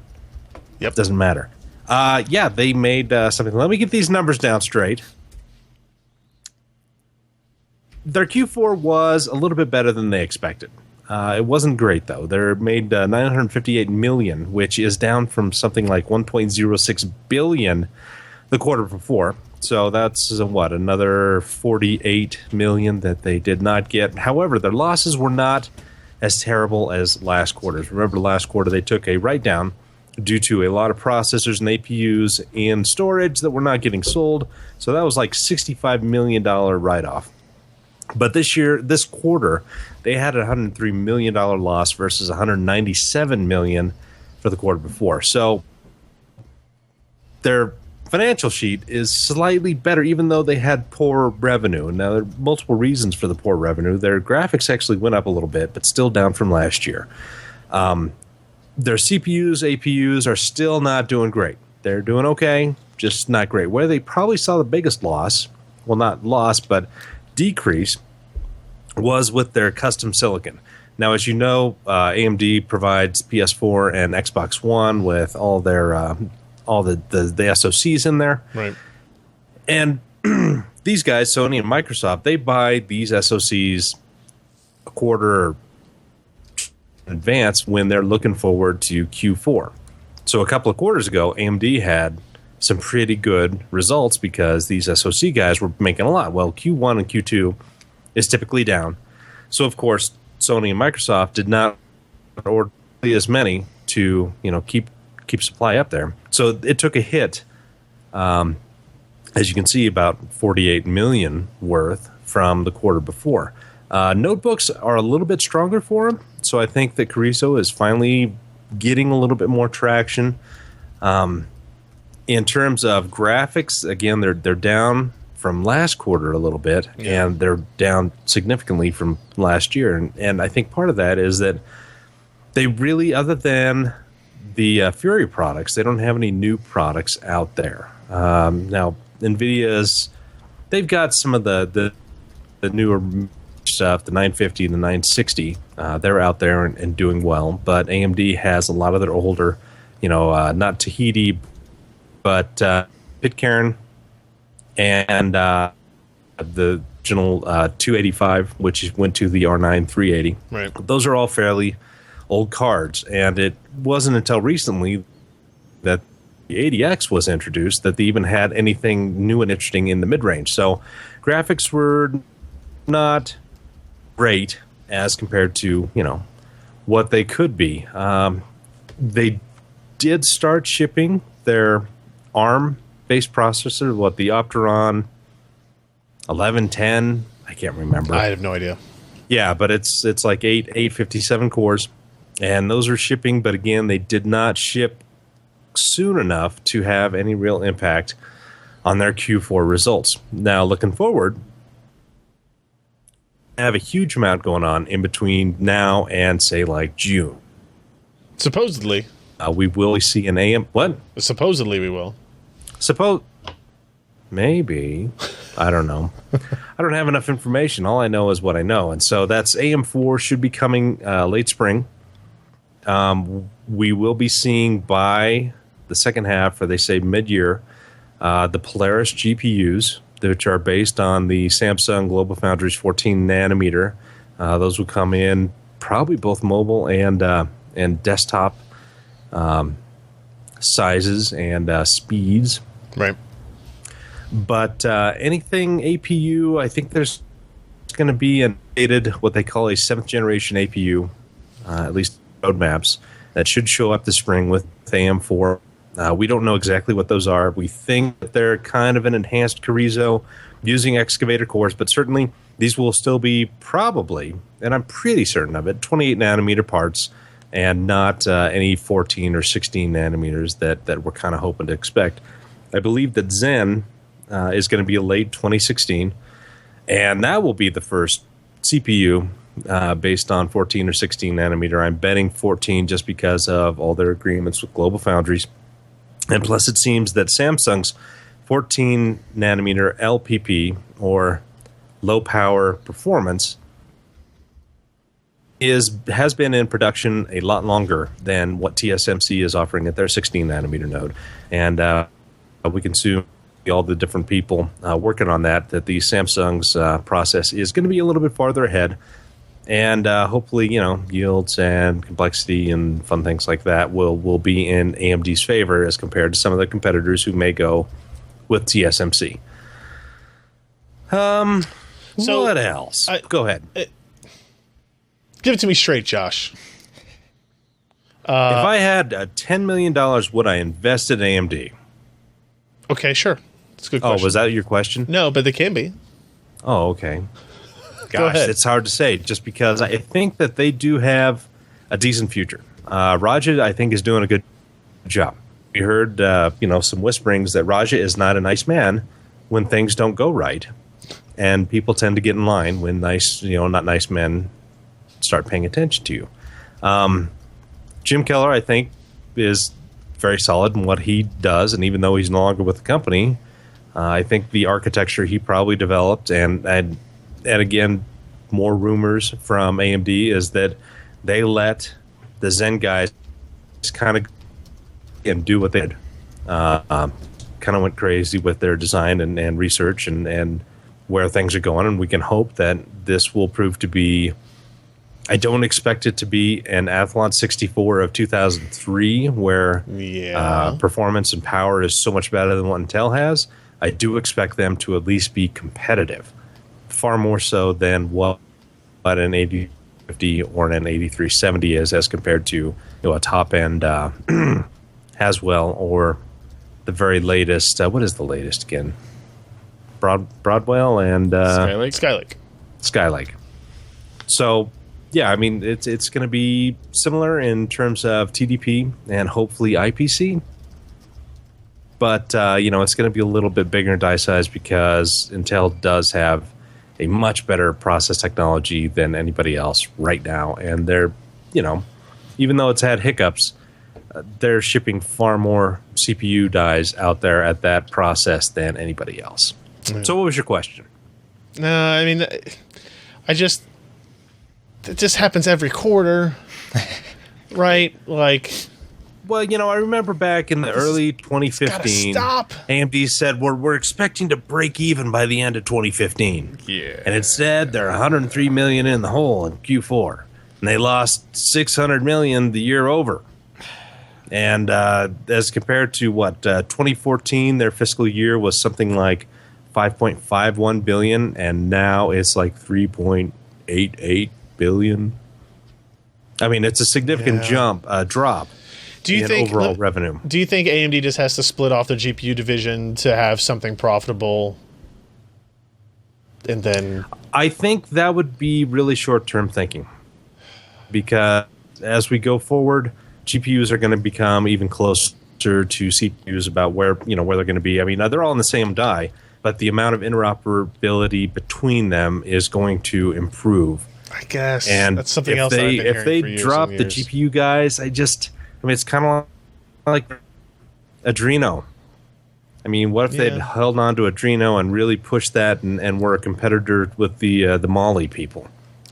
Yep. Doesn't matter. Yeah, they made something. Let me get these numbers down straight. Their Q4 was a little bit better than they expected. It wasn't great, though. They made $958 million, which is down from something like $1.06 billion the quarter before. So that's, another $48 million that they did not get. However, their losses were not as terrible as last quarter's. Remember, last quarter they took a write-down due to a lot of processors and APUs in storage that were not getting sold. So that was like $65 million write-off. But this quarter, they had a $103 million loss versus $197 million for the quarter before. So their financial sheet is slightly better, even though they had poor revenue. Now, there are multiple reasons for the poor revenue. Their graphics actually went up a little bit, but still down from last year. Their CPUs, APUs are still not doing great. They're doing okay, just not great. Where they probably saw the biggest loss, well, not loss, but decrease, was with their custom silicon. Now, as you know, AMD provides PS4 and Xbox One with all their all the SoCs in there. Right. And these guys, Sony and Microsoft, they buy these SoCs a quarter in advance when they're looking forward to Q4. So a couple of quarters ago, AMD had some pretty good results because these SoC guys were making a lot. Well, Q1 and Q2 is typically down. So, of course, Sony and Microsoft did not order as many to, keep supply up there. So it took a hit, as you can see, about $48 million worth from the quarter before. Notebooks are a little bit stronger for them, so I think that Carrizo is finally getting a little bit more traction. In terms of graphics, again, they're down from last quarter a little bit, and they're down significantly from last year. And I think part of that is that they really, other than the Fury products, they don't have any new products out there. Now, NVIDIA's, they've got some of the newer stuff, the 950 and the 960. They're out there and doing well, but AMD has a lot of their older, not Tahiti, but Pitcairn and the original 285, which went to the R9 380. Right. Those are all fairly old cards, and it wasn't until recently that the ADX was introduced that they even had anything new and interesting in the mid-range. So graphics were not great as compared to, what they could be. They did start shipping their ARM-based processor, the Opteron 1110, I can't remember. I have no idea. Yeah, but it's like 857 cores, and those are shipping, but again, they did not ship soon enough to have any real impact on their Q4 results. Now, looking forward, I have a huge amount going on in between now and, say, like June. Supposedly. We will see an AM... What? Supposedly we will. Maybe. I don't know. I don't have enough information. All I know is what I know. And so that's AM4 should be coming late spring. We will be seeing by the second half, or they say mid-year, the Polaris GPUs, which are based on the Samsung GlobalFoundries 14 nanometer. Those will come in probably both mobile and desktop sizes and speeds. Right. But anything APU, I think there's going to be an updated, what they call a 7th generation APU, at least roadmaps, that should show up this spring with AM4. We don't know exactly what those are. We think that they're kind of an enhanced Carrizo using excavator cores, but certainly these will still be probably, and I'm pretty certain of it, 28 nanometer parts and not any 14 or 16 nanometers that we're kind of hoping to expect. I believe that Zen is going to be a late 2016, and that will be the first CPU based on 14 or 16 nanometer. I'm betting 14 just because of all their agreements with GlobalFoundries. And plus, it seems that Samsung's 14 nanometer LPP, or low power performance, has been in production a lot longer than what TSMC is offering at their 16 nanometer node, and we can assume all the different people working on that the Samsung's process is going to be a little bit farther ahead, and hopefully yields and complexity and fun things like that will be in AMD's favor as compared to some of the competitors who may go with TSMC. So, what else? Go ahead. Give it to me straight, Josh. If I had $10 million, would I invest in AMD? Okay, sure. That's a good question. Oh, was that your question? No, but they can be. Oh, okay. Go Gosh, ahead. it's hard to say just because I think that they do have a decent future. Raja, I think, is doing a good job. We heard, some whisperings that Raja is not a nice man when things don't go right, and people tend to get in line when not nice men start paying attention to you. Jim Keller, I think, is very solid in what he does, and even though he's no longer with the company, I think the architecture he probably developed, and again, more rumors from AMD is that they let the Zen guys kind of and do what they did. Kind of went crazy with their design and research and where things are going, and we can hope that this will prove to be. I don't expect it to be an Athlon 64 of 2003 where performance and power is so much better than what Intel has. I do expect them to at least be competitive, far more so than what an 8050 or an 8370 is as compared to a top-end Haswell or the very latest. What is the latest again? Broadwell and Skylake. So, yeah, I mean, it's going to be similar in terms of TDP and hopefully IPC. But, it's going to be a little bit bigger in die size because Intel does have a much better process technology than anybody else right now. And they're, even though it's had hiccups, they're shipping far more CPU dies out there at that process than anybody else. So what was your question? I mean, it just happens every quarter, right? Like, well, I remember back in the early 2015, AMD said we're expecting to break even by the end of 2015. Yeah, and it said they're 103 million in the hole in Q4, and they lost 600 million the year over. And as compared to 2014, their fiscal year was something like 5.51 billion, and now it's like 3.88 billion. I mean, it's a significant drop. Do you think overall revenue? Do you think AMD just has to split off their GPU division to have something profitable? And then I think that would be really short-term thinking, because as we go forward, GPUs are going to become even closer to CPUs about where they're going to be. I mean, they're all in the same die, but the amount of interoperability between them is going to improve. I guess. And that's something else. If they drop the GPU guys, it's kind of like Adreno. I mean, what if they'd held on to Adreno and really pushed that and were a competitor with the Mali people?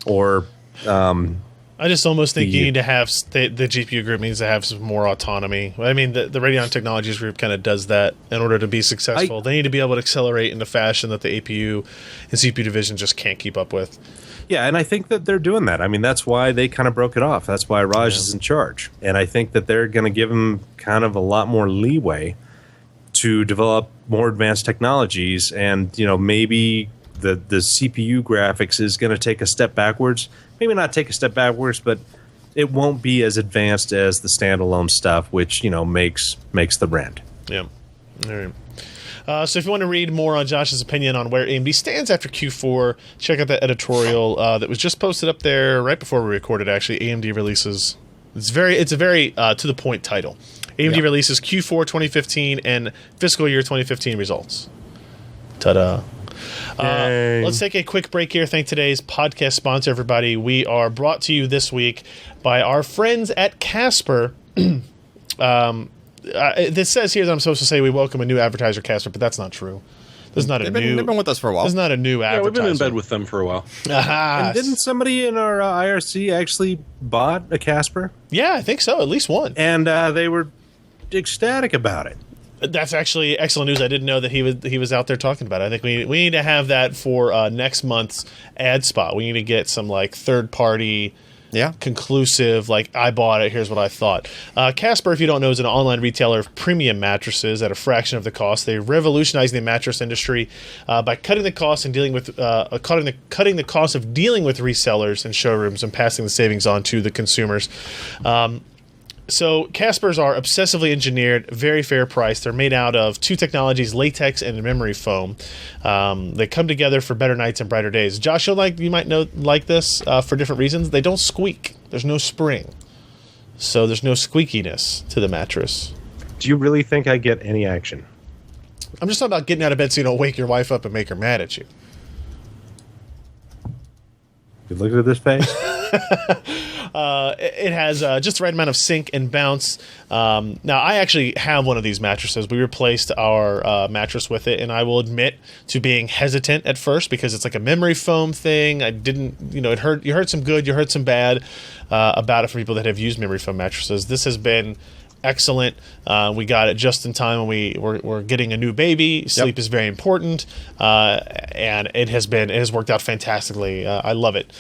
Or I just almost think you need to have the GPU group needs to have some more autonomy. I mean, the Radeon Technologies group kind of does that in order to be successful. They need to be able to accelerate in a fashion that the APU and CPU division just can't keep up with. Yeah, and I think that they're doing that. I mean, that's why they kind of broke it off. That's why Raj is in charge. And I think that they're going to give him kind of a lot more leeway to develop more advanced technologies. And, maybe the CPU graphics is going to take a step backwards. Maybe not take a step backwards, but it won't be as advanced as the standalone stuff, which, makes the brand. Yeah. All right. So if you want to read more on Josh's opinion on where AMD stands after Q4, check out that editorial that was just posted up there right before we recorded, actually. AMD Releases. It's a very to the point title. AMD Releases Q4 2015 and fiscal year 2015 results. Ta-da. Let's take a quick break here. Thank today's podcast sponsor, everybody. We are brought to you this week by our friends at Casper. This says here that I'm supposed to say we welcome a new advertiser, Casper, but that's not true. There's not They've been with us for a while. There's not a new Yeah, we've been in advertiser. bed with them for a while. And didn't somebody in our IRC actually bought a Casper? Yeah, I think so. At least one. And they were ecstatic about it. That's actually excellent news. I didn't know that he was out there talking about it. I think we need to have that for next month's ad spot. We need to get some like third party, conclusive, like I bought it. Here's what I thought. Casper, if you don't know, is an online retailer of premium mattresses at a fraction of the cost. They revolutionized the mattress industry by cutting the cost and dealing with cutting the cost of dealing with resellers and showrooms and passing the savings on to the consumers. So Caspers are obsessively engineered, very fair price. They're made out of two technologies, latex and memory foam. They come together for better nights and brighter days. Josh, you might know like this for different reasons. They don't squeak. There's no spring. So there's no squeakiness to the mattress. Do you really think I get any action? I'm just talking about getting out of bed so you don't wake your wife up and make her mad at you. You look at this face? It has just the right amount of sink and bounce. Now, I actually have one of these mattresses. We replaced our mattress with it, and I will admit to being hesitant at first because it's like a memory foam thing. I didn't, it hurt. You heard some good, you heard some bad about it for people that have used memory foam mattresses. This has been excellent. We got it just in time when we're getting a new baby. Sleep is very important, and it has worked out fantastically. I love it.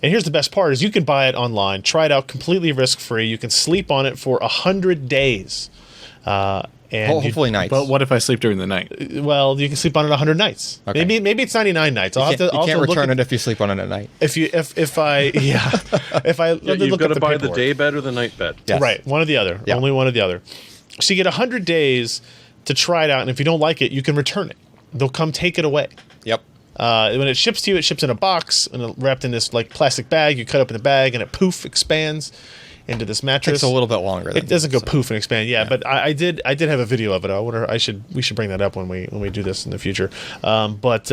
And here's the best part is you can buy it online, try it out completely risk-free. You can sleep on it for 100 days. And hopefully nights. But what if I sleep during the night? Well, you can sleep on it 100 nights. Okay. Maybe it's 99 nights. You can't return it if you sleep on it at night. If I You've got to buy the day bed or the night bed. Yes. Right, one or the other. Yeah. Only one or the other. So you get 100 days to try it out, and if you don't like it, you can return it. They'll come take it away. Yep. When it ships to you, it ships in a box and wrapped in this like plastic bag. You cut open the bag and it poof expands into this mattress. Takes a little bit longer. It doesn't go poof and expand. Yeah, but I did have a video of it. I wonder we should bring that up when we do this in the future. But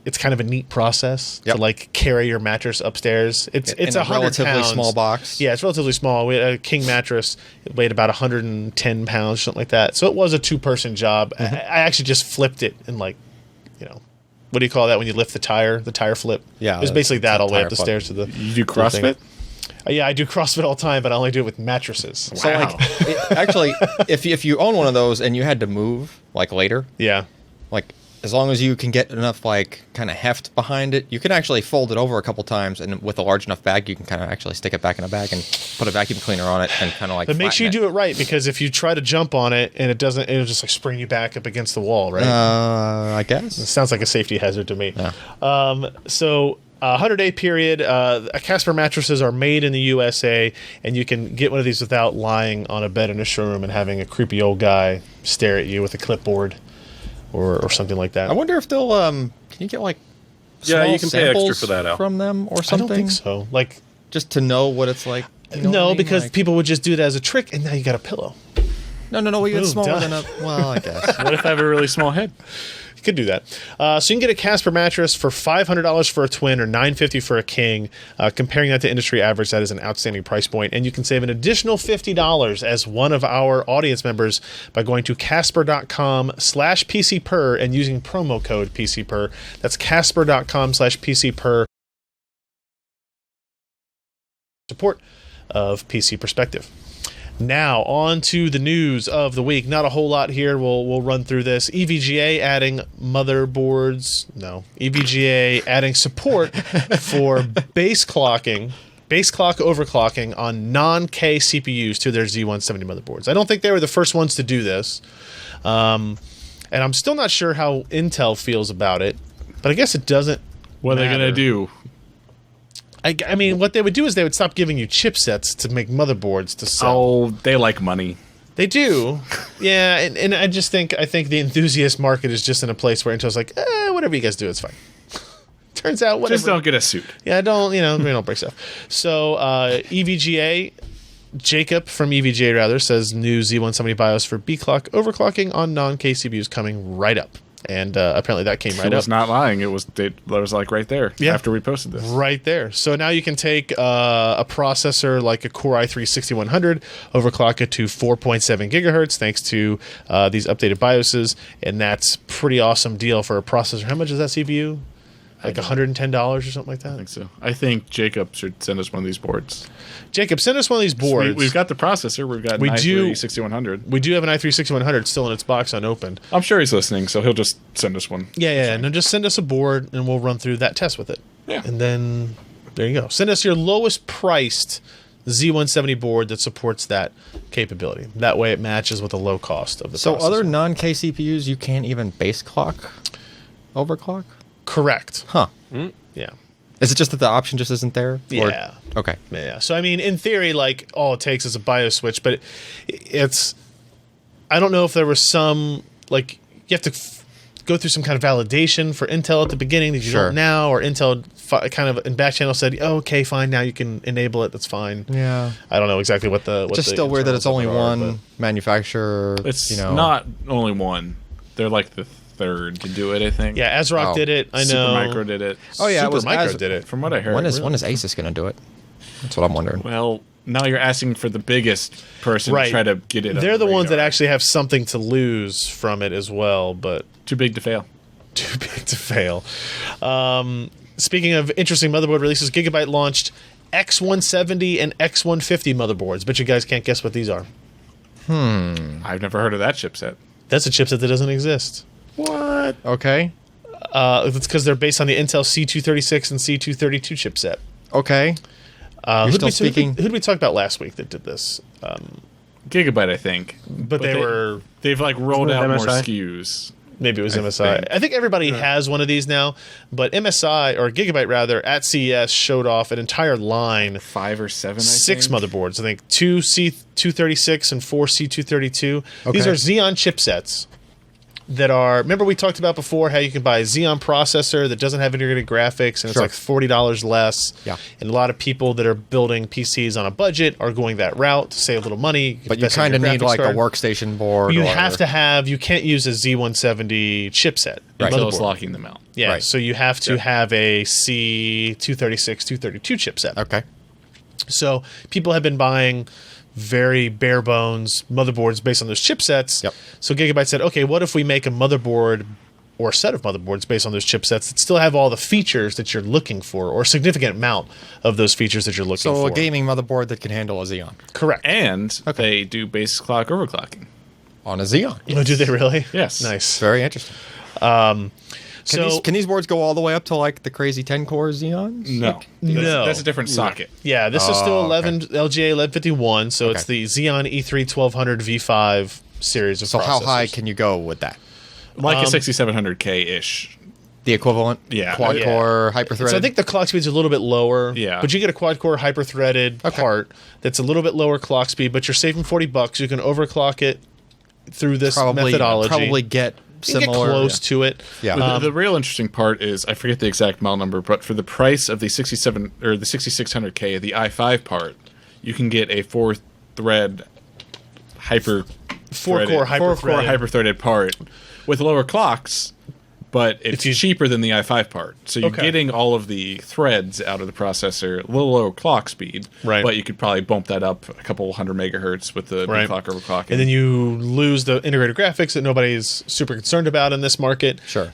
it's kind of a neat process to like carry your mattress upstairs. It's in a 100 relatively pounds. small box. Yeah, it's relatively small. We had a king mattress. It weighed about 110 pounds, something like that. So it was a 2-person job. I actually just flipped it and what do you call that when you lift the tire flip? Yeah. It was basically that all the way up the flip. stairs to the... You do CrossFit? Yeah, I do CrossFit all the time, but I only do it with mattresses. So actually, if you own one of those and you had to move later, Yeah. as long as you can get enough kind of heft behind it, you can actually fold it over a couple times, and with a large enough bag, you can kind of actually stick it back in a bag and put a vacuum cleaner on it and kind of But make sure you do it right, because if you try to jump on it and it doesn't, it'll just spring you back up against the wall, right? I It guess. sounds like a safety hazard to me. Yeah. So 100-day period. Casper mattresses are made in the USA, and you can get one of these without lying on a bed in a showroom and having a creepy old guy stare at you with a clipboard or something like that. I wonder if they'll can you get Yeah, small you can pay extra samples for that, Al. from them or I something. don't think so. Just to know what it's like. You know what I No, mean? because people would just do it as a trick, and now you got a pillow. No, we get Ooh, smaller duh. than a. Well, I guess. What if I have a really small head? You could do that. So you can get a Casper mattress for $500 for a twin or $950 for a king. Comparing that to industry average, that is an outstanding price point. And you can save an additional $50 as one of our audience members by going to casper.com/PCPER and using promo code PCPER. That's casper.com/PCPER. Support of PC Perspective. Now, on to the news of the week. Not a whole lot here. We'll run through this. EVGA adding motherboards. No. EVGA adding support for base clock overclocking on non-K CPUs to their Z170 motherboards. I don't think they were the first ones to do this. And I'm still not sure how Intel feels about it. But I guess it doesn't What are they going to do? I mean, what they would do is they would stop giving you chipsets to make motherboards to sell. Oh, they like money. They do. Yeah, and I think the enthusiast market is just in a place where Intel's like, whatever you guys do, it's fine. Turns out whatever. Just don't get a suit. Yeah, we don't break stuff. So EVGA, Jacob from EVGA says new Z170 BIOS for B-clock overclocking on non-K CPUs coming right up. and apparently that came She right was up. not lying. It was like right there after we posted this. Right there. So now you can take a processor like a Core i3-6100, overclock it to 4.7 gigahertz thanks to these updated BIOSes, and that's pretty awesome deal for a processor. How much is that CPU? Like $110 or something like that? I think so. I think Jacob should send us one of these boards. Jacob, send us one of these boards. We've got the processor. We've got an i3-6100. We do have an i3-6100 still in its box unopened. I'm sure he's listening, so he'll just send us one. Yeah. No, just send us a board, and we'll run through that test with it. Yeah. And then there you go. Send us your lowest priced Z170 board that supports that capability. That way it matches with the low cost of the So processor. other non-K CPUs, you can't even base clock, overclock? Correct. Huh. Yeah. Is it just that the option just isn't there? Yeah. Okay. Yeah. So I mean, in theory, like all it takes is a BIOS switch, but it's. I don't know if there was some like you have to go through some kind of validation for Intel at the beginning that you Sure. don't now, or Intel kind of in back channel said, oh, "Okay, fine, now you can enable it. That's fine." Yeah. I don't know exactly what the. What Just the still weird that it's only internals of it are, one manufacturer. It's you know. not only one. They're like the third to do it, I think. Yeah, ASRock Oh. did it. I know. Supermicro did it. Oh yeah, it was Supermicro as- did it. From what I heard. When is Asus going to do it? That's what I'm wondering. Well, now you're asking for the biggest person Right. to try to get it. They're on the ones that radar. actually have something to lose from it as well, but Too big to fail. too big to fail. Speaking of interesting motherboard releases, Gigabyte launched X170 and X150 motherboards. Bet you guys can't guess what these are. I've never heard of that chipset. That's a chipset that doesn't exist. What? Okay. It's because they're based on the Intel C236 and C232 chipset. Okay. Who still speaking- Who did we talk about last week that did this? Gigabyte, I think. But They've like rolled Isn't it out more MSI? SKUs. maybe it was MSI. think. I think everybody has one of these now, but MSI, or Gigabyte rather, at CES showed off an entire line 5 or 7, I six think. motherboards. I think 2 C236 and 4 C232. These Okay. are Xeon chipsets that are. Remember we talked about before how you can buy a Xeon processor that doesn't have integrated graphics and it's Sure. like $40 less. Yeah. And a lot of people that are building PCs on a budget are going that route to save a little money. But you invest in kind of your need graphics like card. a workstation board. You or, have to have. You can't use a Z170 chipset. Right. Until it's motherboard. locking them out. Yeah, Right. so you have to have a C236, 232 chipset. Okay. So people have been buying very bare bones motherboards based on those chipsets. Yep. So Gigabyte said, okay, what if we make a motherboard or a set of motherboards based on those chipsets that still have all the features that you're looking for, or a significant amount of those features that you're looking So for? a gaming motherboard that can handle a Xeon Correct. And they do base clock overclocking. on a Xeon. Oh, do they really? Yes. Nice. Very interesting. So Can these boards go all the way up to like the crazy 10-core Xeons? No. No. That's a different socket. yeah, this is still okay. LGA 1151, so it's Okay. the Xeon E3 1200 V5 series of So how high processors. can you go with that? Like a 6700K-ish. The equivalent? Yeah. Quad Yeah. core, hyper-threaded? So I think the clock speed's a little bit lower. Yeah. But you get a quad core hyper threaded Okay. part that's a little bit lower clock speed, but you're saving $40. You can overclock it through this methodology. Probably get You can similar. get close to it. Yeah. But the real interesting part is I forget the exact model number, but for the price of the 67 or the 6600K, the i5 part, you can get a 4-thread hyper Four-core hyper-threaded. hyper-threaded part with lower clocks, but it's cheaper than the i5 part. So you're Okay. getting all of the threads out of the processor, a little lower clock speed, Right. but you could probably bump that up a couple hundred megahertz with the Right. clock overclocking. And then you lose the integrated graphics that nobody's super concerned about in this market. Sure.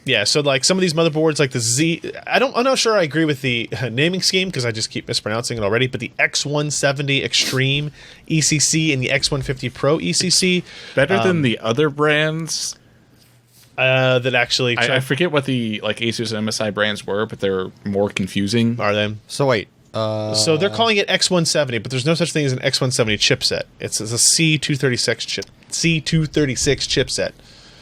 Yeah, so like some of these motherboards, like the I'm not sure I agree with the naming scheme because I just keep mispronouncing it already. But the X170 Extreme ECC and the X150 Pro ECC Better than the other brands. that actually I forget what the like Asus and MSI brands were, but they're more confusing. are they? So wait. So they're calling it X170, but there's no such thing as an X170 chipset. It's a C236 chipset.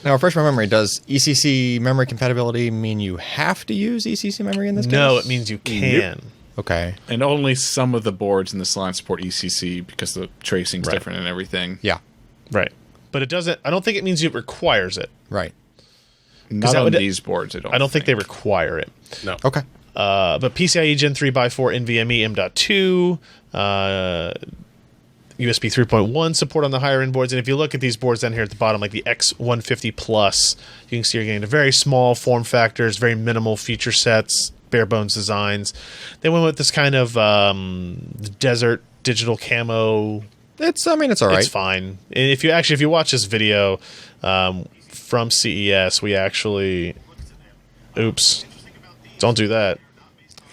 Now, refresh my memory. Does ECC memory compatibility mean you have to use ECC memory in this case? No, it means you can. Okay. And only some of the boards in this line support ECC because the tracing's Right. different and everything. Yeah. Right. But it doesn't. I don't think it means it requires it. Right. Not that on would- these boards, I don't think they require it. No. Okay. But PCIe Gen 3x4 NVMe M.2. USB 3.1 support on the higher end boards. And if you look at these boards down here at the bottom, like the X150 Plus, you can see you're getting a very small form factors, very minimal feature sets, bare bones designs. They went with this kind of desert digital camo. It's all right. It's fine. And if you watch this video from CES, we actually, oops, don't do that.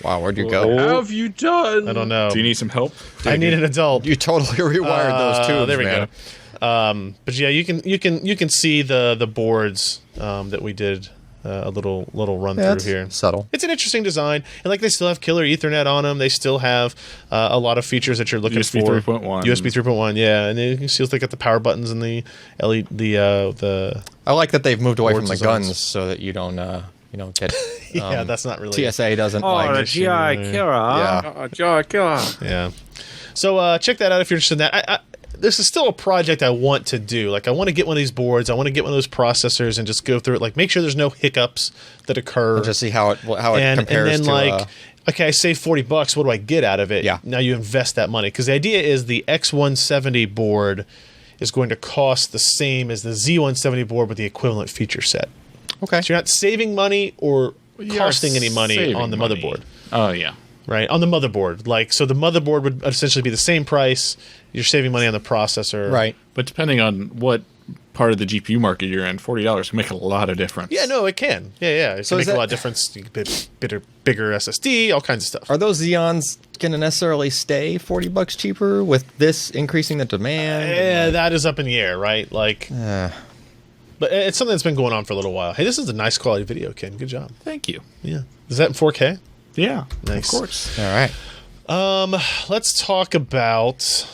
Wow, where'd you go? What have you done? I don't know. Do you need some help? I need an adult. You totally rewired those tubes, there we man. go. But yeah, you can see the boards that we did a little run through here. Subtle. It's an interesting design, and like they still have killer Ethernet on them. They still have a lot of features that you're looking USB for. 3.1. USB 3.1, yeah, and then you can see they got the power buttons and the LED. The I like that they've moved away from boards the designs. guns so that you don't get. yeah, that's not really TSA doesn't Oh, like the it. GI killer. Yeah. Yeah. So check that out if you're interested in that. This is still a project I want to do. Like, I want to get one of these boards. I want to get one of those processors and just go through it. Like, make sure there's no hiccups that occur. And just see how it compares and then, to. like, okay, I save $40. What do I get out of it? Yeah. Now you invest that money. Because the idea is the X170 board is going to cost the same as the Z170 board with the equivalent feature set. Okay. So you're not saving money or You are costing any money saving on the money. motherboard. Oh, yeah. Right, on the motherboard. Like, so the motherboard would essentially be the same price. You're saving money on the processor. Right. But depending on what part of the GPU market you're in, $40 can make a lot of difference. Yeah, no, it can. Yeah. It So can is make a that- lot of difference. You can put bigger SSD, all kinds of stuff. Are those Xeons going to necessarily stay $40 cheaper with this increasing the demand? Yeah, that is up in the air, right? Like, but it's something that's been going on for a little while. Hey, this is a nice quality video, Ken. Good job. Thank you. Yeah. Is that in 4K? Yeah. Nice. Of course. All right. Let's talk about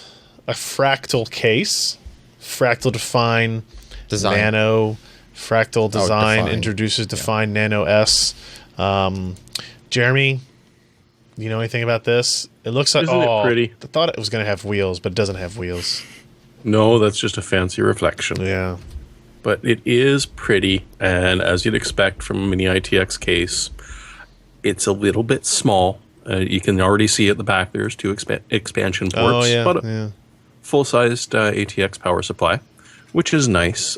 a Fractal case. Fractal Define Design. Nano. Fractal Design Define. introduces Define Nano S. Jeremy, you know anything about this? It looks like Isn't it pretty? I thought it was going to have wheels, but it doesn't have wheels. No, that's just a fancy reflection. Yeah. But it is pretty, and as you'd expect from a Mini-ITX case, it's a little bit small. You can already see at the back there's two expansion ports, but a full-sized ATX power supply, which is nice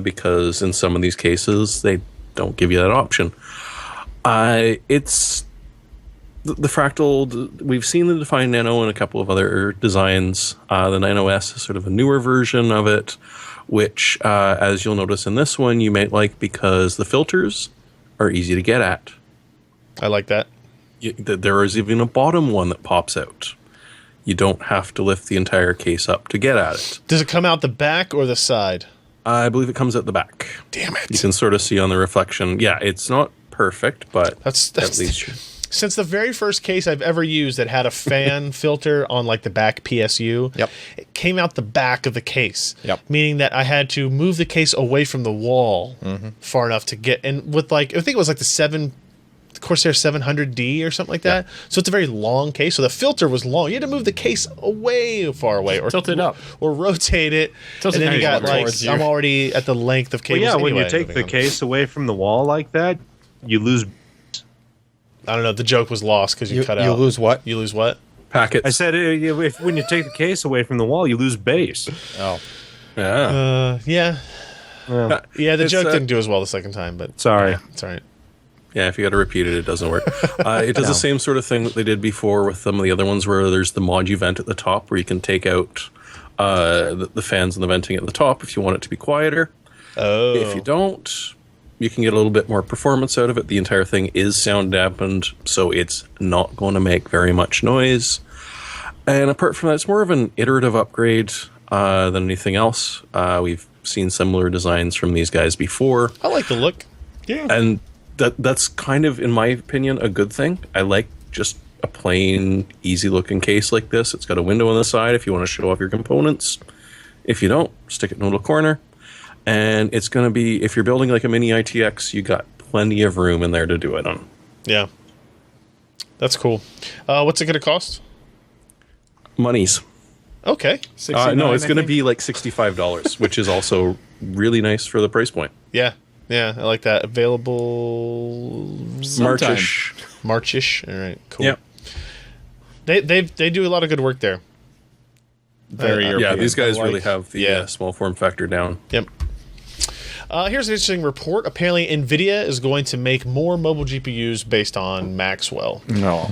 because in some of these cases they don't give you that option. It's the Fractal. We've seen the Define Nano in a couple of other designs. The Nano S is sort of a newer version of it, which, as you'll notice in this one, you might like because the filters are easy to get at. I like that. There is even a bottom one that pops out. You don't have to lift the entire case up to get at it. Does it come out the back or the side? I believe it comes out the back. Damn it. You can sort of see on the reflection. Yeah, it's not perfect, but That's at least since the very first case I've ever used that had a fan filter on like the back PSU, Yep. it came out the back of the case. Yep. Meaning that I had to move the case away from the wall far enough to get, and with like, I think it was like the Corsair 700D or something like that. So it's a very long case. So the filter was long. You had to move the case far away, or Tilt it up. or rotate it. Tilt and it then you down got like, towards you. I'm already at the length of Well, cables. yeah, when you anyway. take the case away from the wall like that, you lose. I don't know. The joke was lost because you cut out. You lose what? You lose what? packets. I said when you take the case away from the wall, you lose base. Oh. Yeah. Yeah. Well, Yeah, the It's, joke didn't do as well the second time, but sorry. yeah, it's all right. Yeah, if you got to repeat it, it doesn't work. It does the same sort of thing that they did before with some of the other ones where there's the modu vent at the top where you can take out the fans and the venting at the top if you want it to be quieter. Oh. If you don't, you can get a little bit more performance out of it. The entire thing is sound dampened, so it's not going to make very much noise. And apart from that, it's more of an iterative upgrade than anything else. We've seen similar designs from these guys before. I like the look. Yeah. And that's kind of, in my opinion, a good thing. I like just a plain, easy-looking case like this. It's got a window on the side if you want to show off your components. If you don't, stick it in a little corner. And it's going to be, if you're building like a Mini-ITX, you got plenty of room in there to do it on. Yeah. That's cool. What's it going to cost? Monies. Okay. No, it's going to be like $65, which is also really nice for the price point. Yeah. Yeah, I like that. Available Sometime. Marchish. Marchish. All right, cool. Yep. They do a lot of good work there. Very Yeah, European. these guys like- really have the yeah. small form factor down. Yep. Here's an interesting report. Apparently, NVIDIA is going to make more mobile GPUs based on Maxwell. No.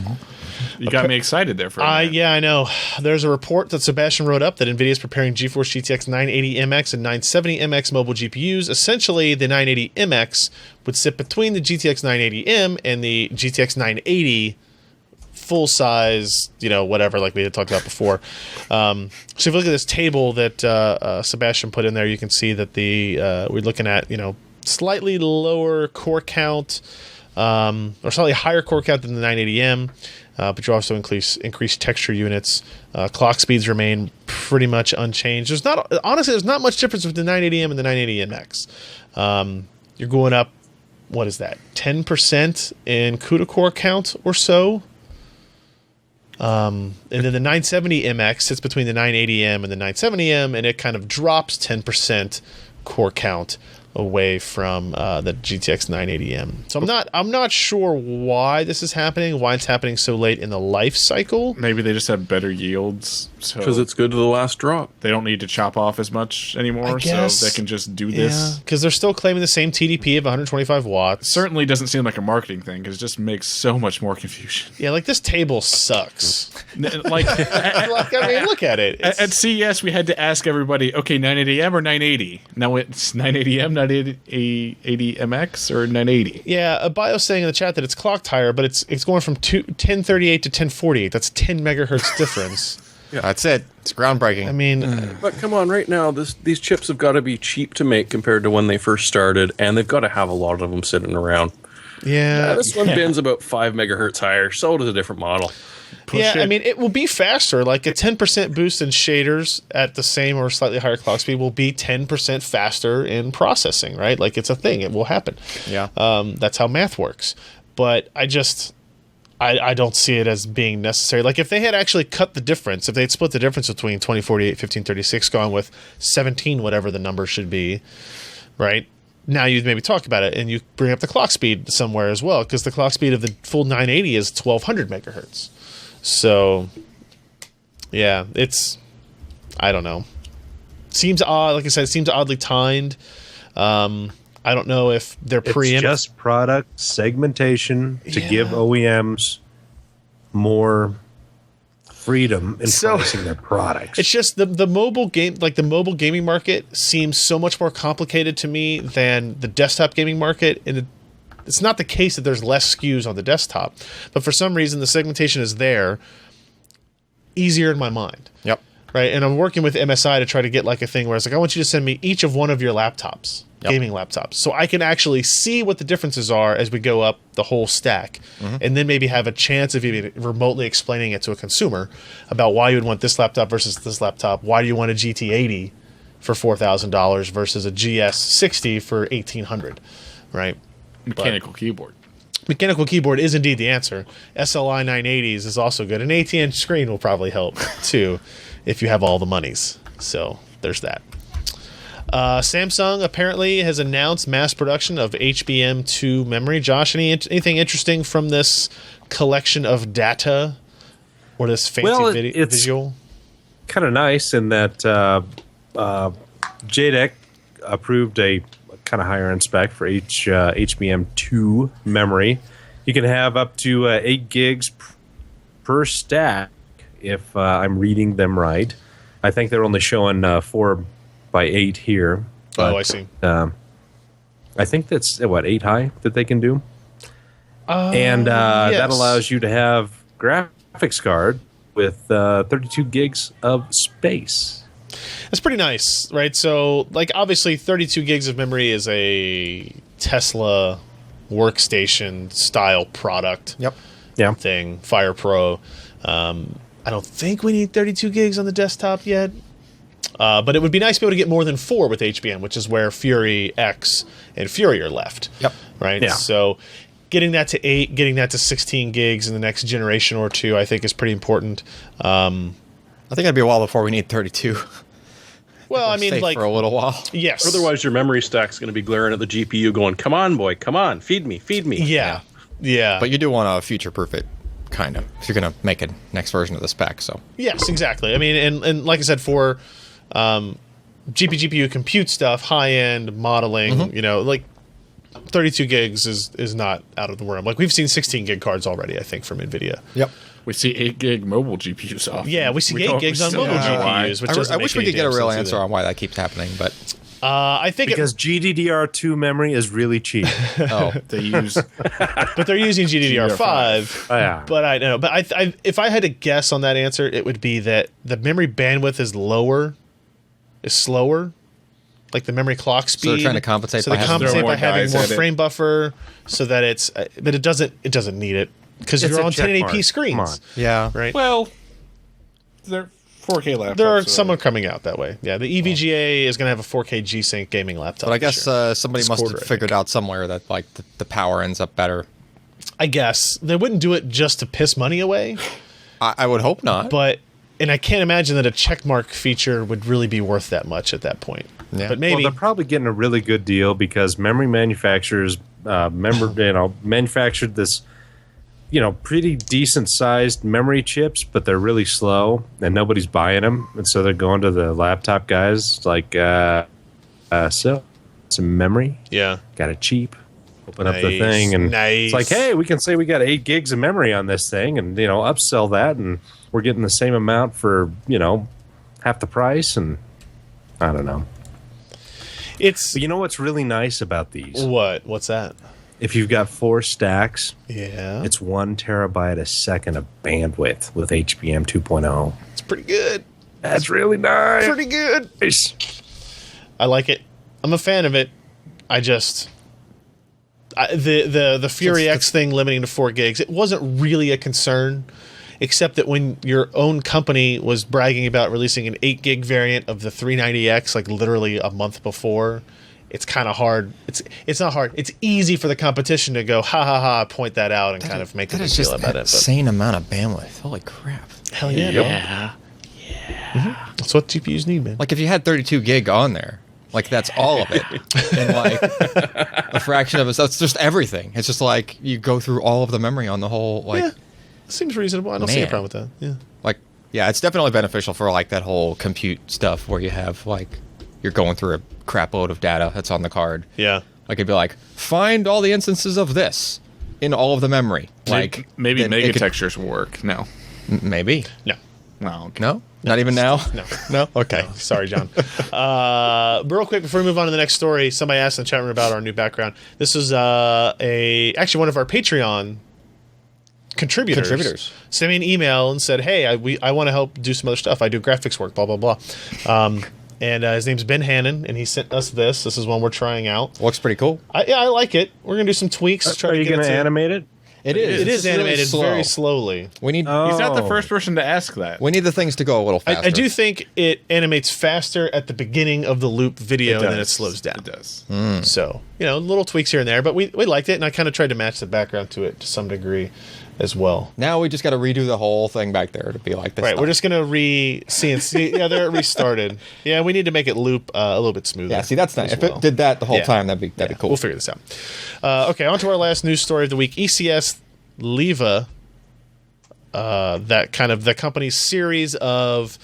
You got me excited there for a minute. Yeah, I know. There's a report that Sebastian wrote up that NVIDIA is preparing GeForce GTX 980MX and 970MX mobile GPUs. Essentially, the 980MX would sit between the GTX 980M and the GTX 980 full size, whatever, like we had talked about before. So if you look at this table that Sebastian put in there, you can see that we're looking at, slightly lower core count, or slightly higher core count than the 980M. But you also increase texture units. Clock speeds remain pretty much unchanged. There's not much difference with the 980M and the 980MX. You're going up, what is that, 10% in CUDA core count or so. And then the 970MX sits between the 980M and the 970M, and it kind of drops 10% core count away from the GTX 980M. So I'm not sure why this is happening, why it's happening so late in the life cycle. Maybe they just have better yields. Because it's good to the last drop. They don't need to chop off as much anymore, so they can just do this. Because they're still claiming the same TDP of 125 watts. Certainly doesn't seem like a marketing thing, because it just makes so much more confusion. Yeah, like this table sucks. Like, I mean, look at it. At CES, we had to ask everybody, okay, 980M or 980? Now it's 980M, 980MX, or 980? Yeah, a bio's saying in the chat that it's clocked higher, but it's going from 1038 to 1048. That's 10 megahertz difference. Yeah. That's it. It's groundbreaking. I mean, But come on, right now, these chips have got to be cheap to make compared to when they first started, and they've got to have a lot of them sitting around. yeah. This one bin's about 5 megahertz higher, so does a different model. I mean, it will be faster. Like a 10% boost in shaders at the same or slightly higher clock speed will be 10% faster in processing, right? Like it's a thing. It will happen. Yeah. That's how math works. But I don't see it as being necessary. Like if they had actually cut the difference, if they'd split the difference between 2048, 1536, gone with 17, whatever the number should be, right? Now you'd maybe talk about it, and you bring up the clock speed somewhere as well, because the clock speed of the full 980 is 1200 megahertz. So, yeah, I don't know. Seems odd. Like I said, it seems oddly timed. I don't know if they're It's just product segmentation to give OEMs more freedom in pricing their products. It's just the mobile game, like the mobile gaming market, seems so much more complicated to me than the desktop gaming market. And it's not the case that there's less SKUs on the desktop, but for some reason the segmentation is there, easier in my mind. Yep. Right, and I'm working with MSI to try to get like a thing where it's like, I want you to send me each of one of your laptops, gaming laptops, so I can actually see what the differences are as we go up the whole stack, and then maybe have a chance of even remotely explaining it to a consumer about why you would want this laptop versus this laptop. Why do you want a GT80 for $4,000 versus a GS60 for $1,800, right? Mechanical keyboard. Mechanical keyboard is indeed the answer. SLI 980s is also good. An 18-inch screen will probably help too, if you have all the monies. So there's that. Samsung apparently has announced mass production of HBM2 memory. Josh, anything interesting from this collection of data or this fancy visual? Kind of nice in that JEDEC approved a kind of higher end spec for HBM2 memory. You can have up to 8 gigs per stack if I'm reading them right. I think they're only showing 4 by 8 here. But, I see. I think that's 8 high that they can do. And yes. that allows you to have graphics card with 32 gigs of space. That's pretty nice, right? So, like, obviously 32 gigs of memory is a Tesla workstation style product. Yep. Yeah. Thing, Fire Pro. I don't think we need 32 gigs on the desktop yet. But it would be nice to be able to get more than 4 with HBM, which is where Fury X and Fury are left. Yep. Right? Yeah. So getting that to 8, getting that to 16 gigs in the next generation or two, I think is pretty important. I think it'll be a while before we need 32. Well, I mean, Safe like, for a little while. yes. Otherwise, your memory stack's going to be glaring at the GPU going, come on, boy, come on, feed me, feed me. Yeah. Yeah. But you do want to future-proof it. kind of, if you're going to make a next version of the spec. So yes, exactly. I mean, and like I said, for GPU compute stuff, high end modeling, you know, like 32 gigs is not out of the realm. Like we've seen 16 gig cards already, I think, from NVIDIA. Yep. We see 8 gig mobile GPUs off. Yeah, we see 8 gigs on mobile GPUs, which I wish we could get a real answer on why that keeps happening, but I think because GDDR2 memory is really cheap. They use, but they're using GDDR5. Oh, yeah. But I know. But I if I had to guess on that answer, it would be that the memory bandwidth is slower. Like the memory clock speed. So they're trying to compensate So they by having compensate more by having guys more at it. frame buffer, so that it's. But it doesn't need it because It's you're a on check 1080p mark. screens. Come on. yeah. Right. well, they're 4K laptops. There are so some are coming out that way. Yeah, the EVGA is going to have a 4K G-Sync gaming laptop. But I this guess year. somebody This must quarter, have I figured out somewhere that like the power ends up better. I guess they wouldn't do it just to piss money away, I would hope not. and I can't imagine that a checkmark feature would really be worth that much at that point. Yeah. But maybe Well, they're probably getting a really good deal because memory manufacturers, manufactured this, pretty decent sized memory chips, but they're really slow and nobody's buying them, and so they're going to the laptop guys like, so some memory, yeah. got it cheap. Open up the Nice, thing, and nice. it's like, hey, we can say we got 8 gigs of memory on this thing, and upsell that, and we're getting the same amount for half the price, and I don't know. It's But you know what's really nice about these? what's that? If you've got 4 stacks, Yeah, it's 1 terabyte a second of bandwidth with HBM 2.0. it's pretty good. That's really nice. Pretty good. I like it. I'm a fan of it. I just the Fury X thing limiting to 4 gigs. It wasn't really a concern, except that when your own company was bragging about releasing an 8 gig variant of the 390X like literally a month before, it's kind of hard. It's not hard. It's easy for the competition to go ha ha ha, point that out and kind of make a big deal about it. But insane amount of bandwidth. Holy crap! hell yeah, man. That's what GPUs need, man. Like if you had 32 gig on there, like that's all of it, and like a fraction of it. So it's just everything. It's just like you go through all of the memory on the whole. Like, Yeah, seems reasonable. I don't see a Man. problem with that. Yeah. like yeah, it's definitely beneficial for like that whole compute stuff where you have like you're going through a crap load of data that's on the card. Yeah. Like it'd be like find all the instances of this in all of the memory. Like maybe then it mega could- textures will work. No, Maybe No. no, okay. no, not even now. No. No. Okay. Sorry, John. Real quick before we move on to the next story, somebody asked in the chat room about our new background. This is actually one of our Patreon contributors sent me an email and said, "Hey, I want to help do some other stuff. I do graphics work, blah blah blah." And his name's Ben Hannon, and he sent us this. This is one we're trying out. Looks pretty cool. I like it. We're gonna do some tweaks. Try Are to you get going it to animate it? It is. It is It's really animated slow. very slowly. We need He's not the Oh. first person to ask that. we need the things to go a little faster. I do think it animates faster at the beginning of the loop video, and then it slows down. It does. So, little tweaks here and there, but we liked it, and I kind of tried to match the background to it to some degree as well. Now we just got to redo the whole thing back there to be like this. Right, stuff. we're just going to CNC. Yeah, there it restarted. Yeah, we need to make it loop a little bit smoother. Yeah, see, that's nice. as If well. it did that the whole Yeah. time, that'd be cool. We'll figure this out. Okay, on to our last news story of the week. ECS LIVA, that kind of the company's series of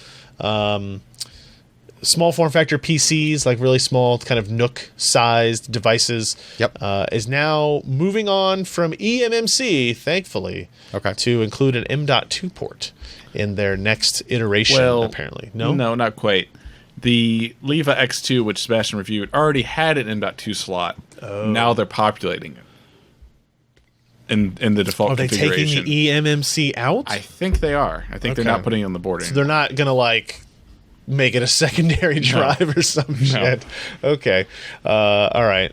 small form factor PCs, like really small, kind of Nook-sized devices, Yep. is now moving on from eMMC, thankfully, Okay. to include an M.2 port in their next iteration, apparently. No? no, not quite. The LIVA X2, which Sebastian reviewed, already had an M.2 slot. Now they're populating it in the default Are they configuration. taking the eMMC out? I think they are. I think they're Okay. not putting it on the board So anymore. they're not gonna make it a secondary drive or some shit. Okay. All right.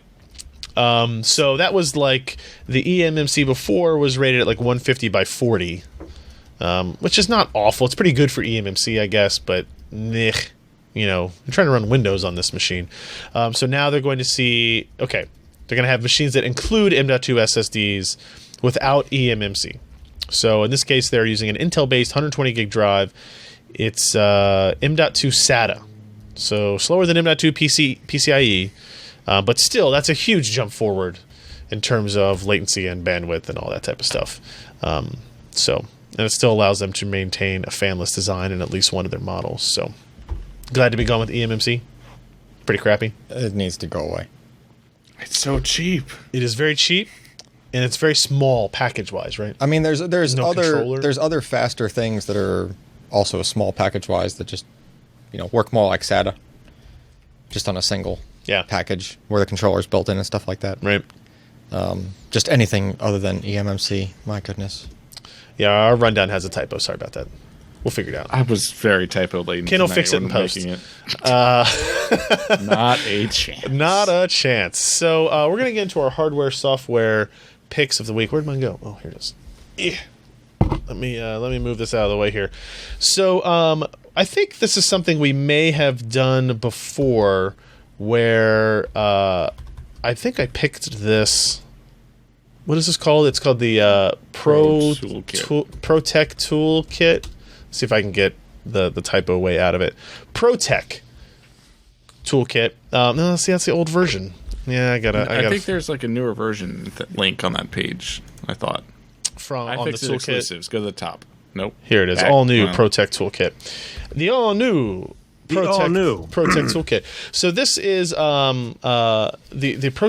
So that was like the eMMC before was rated at like 150 by 40, which is not awful. It's pretty good for eMMC, I guess, but I'm trying to run Windows on this machine. So now they're going to see, they're going to have machines that include M.2 SSDs without eMMC. So in this case, they're using an Intel-based 120 gig drive. It's M.2 SATA, so slower than M.2 PCIe, but still, that's a huge jump forward in terms of latency and bandwidth and all that type of stuff. So, and it still allows them to maintain a fanless design in at least one of their models. So, glad to be going with eMMC. Pretty crappy. It needs to go away. It's so cheap. It is very cheap, and it's very small package-wise, right? I mean, there's No controller. there's other faster things that are also small package-wise that just work more like SATA, just on a single package where the controller's built in and stuff like that. Right. Just anything other than eMMC. My goodness. Yeah, our rundown has a typo. Sorry about that. We'll figure it out. I was very typo laden. Ken will tonight. fix it in Wasn't post. making it. Not a chance. Not a chance. So we're going to get into our hardware software picks of the week. Where'd mine go? Oh, here it is. Yeah. Let me move this out of the way here. So I think this is something we may have done before, where I think I picked this. What is this called? It's called the Pro Tech Toolkit. Let's see if I can get the typo way out of it. Pro Tech Toolkit. No, see, that's the old version. Yeah, I think there's like a newer version link on that page. I thought from on the iFixIt toolkit. exclusives. Go to the top. Nope. Here it is. Back. All new Wow. Pro Tech Toolkit. The all new Pro Tech Toolkit. So this is the Pro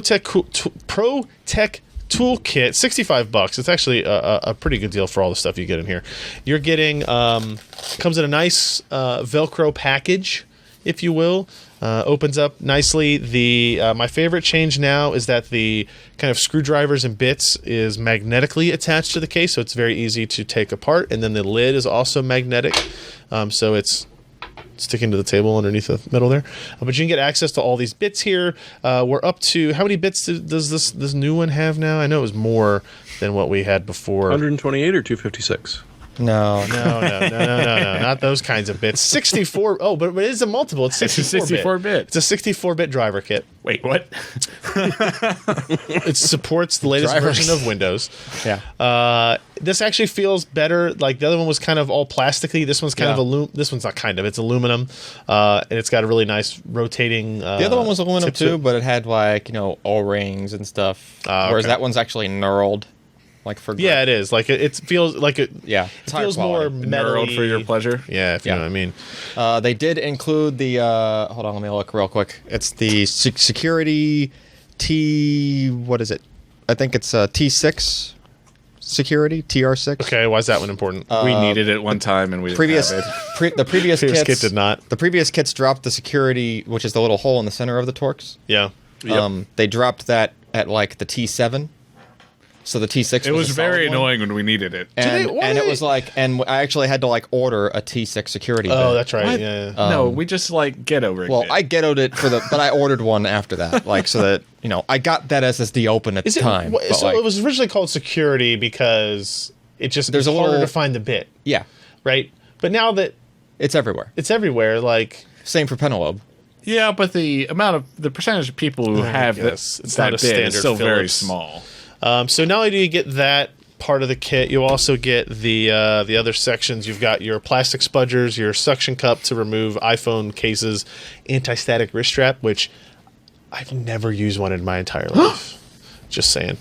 Tech Toolkit, $65. It's actually a pretty good deal for all the stuff you get in here. You're getting comes in a nice Velcro package, if you will. Opens up nicely. The my favorite change now is that the kind of screwdrivers and bits is magnetically attached to the case, so it's very easy to take apart. And then the lid is also magnetic, so it's sticking to the table underneath the metal there. But you can get access to all these bits here. We're up to, how many bits does this new one have now? I know it was more than what we had before. 128 or 256? No. No, not those kinds of bits. 64. Oh, but it is a multiple. It's 64 bit. It's a 64-bit driver kit. Wait, what? It supports the latest version of Windows. Yeah. This actually feels better. Like the other one was kind of all plasticky. This one's kind of this one's not kind of. It's aluminum, and it's got a really nice rotating. The other one was aluminum too, but it had like O-rings and stuff. Whereas that one's actually knurled. Like for yeah, it is. Like it feels like it. Yeah, it feels more metal for your pleasure. Yeah, if you know what I mean. They did include the. Hold on, let me look real quick. It's the security T. What is it? I think it's T6 security TR6. Okay, why is that one important? We needed it one time and we didn't have it. The previous kits kit did not. The previous kits dropped the security, which is the little hole in the center of the Torx. Yeah. They dropped that at like the T7. So the T6 It was a very solid one. annoying when we needed it. And it was like, and I actually had to like order a T6 security bit. Oh, that's right. What? Yeah. No, we just like ghetto-rigged Well, it. I ghettoed it but I ordered one after that, like so that I got that SSD open at the time. But, so like, it was originally called security because it just There's it's a harder little- to find the bit, yeah, right? But now that it's everywhere. it's everywhere, like Same for Penelope. Yeah, but the percentage of people who have guess. that, It's that not a bit standard is still very Philips. small. so not only do you get that part of the kit, you also get the other sections. You've got your plastic spudgers, your suction cup to remove iPhone cases, anti-static wrist strap, which I've never used one in my entire life. Just saying.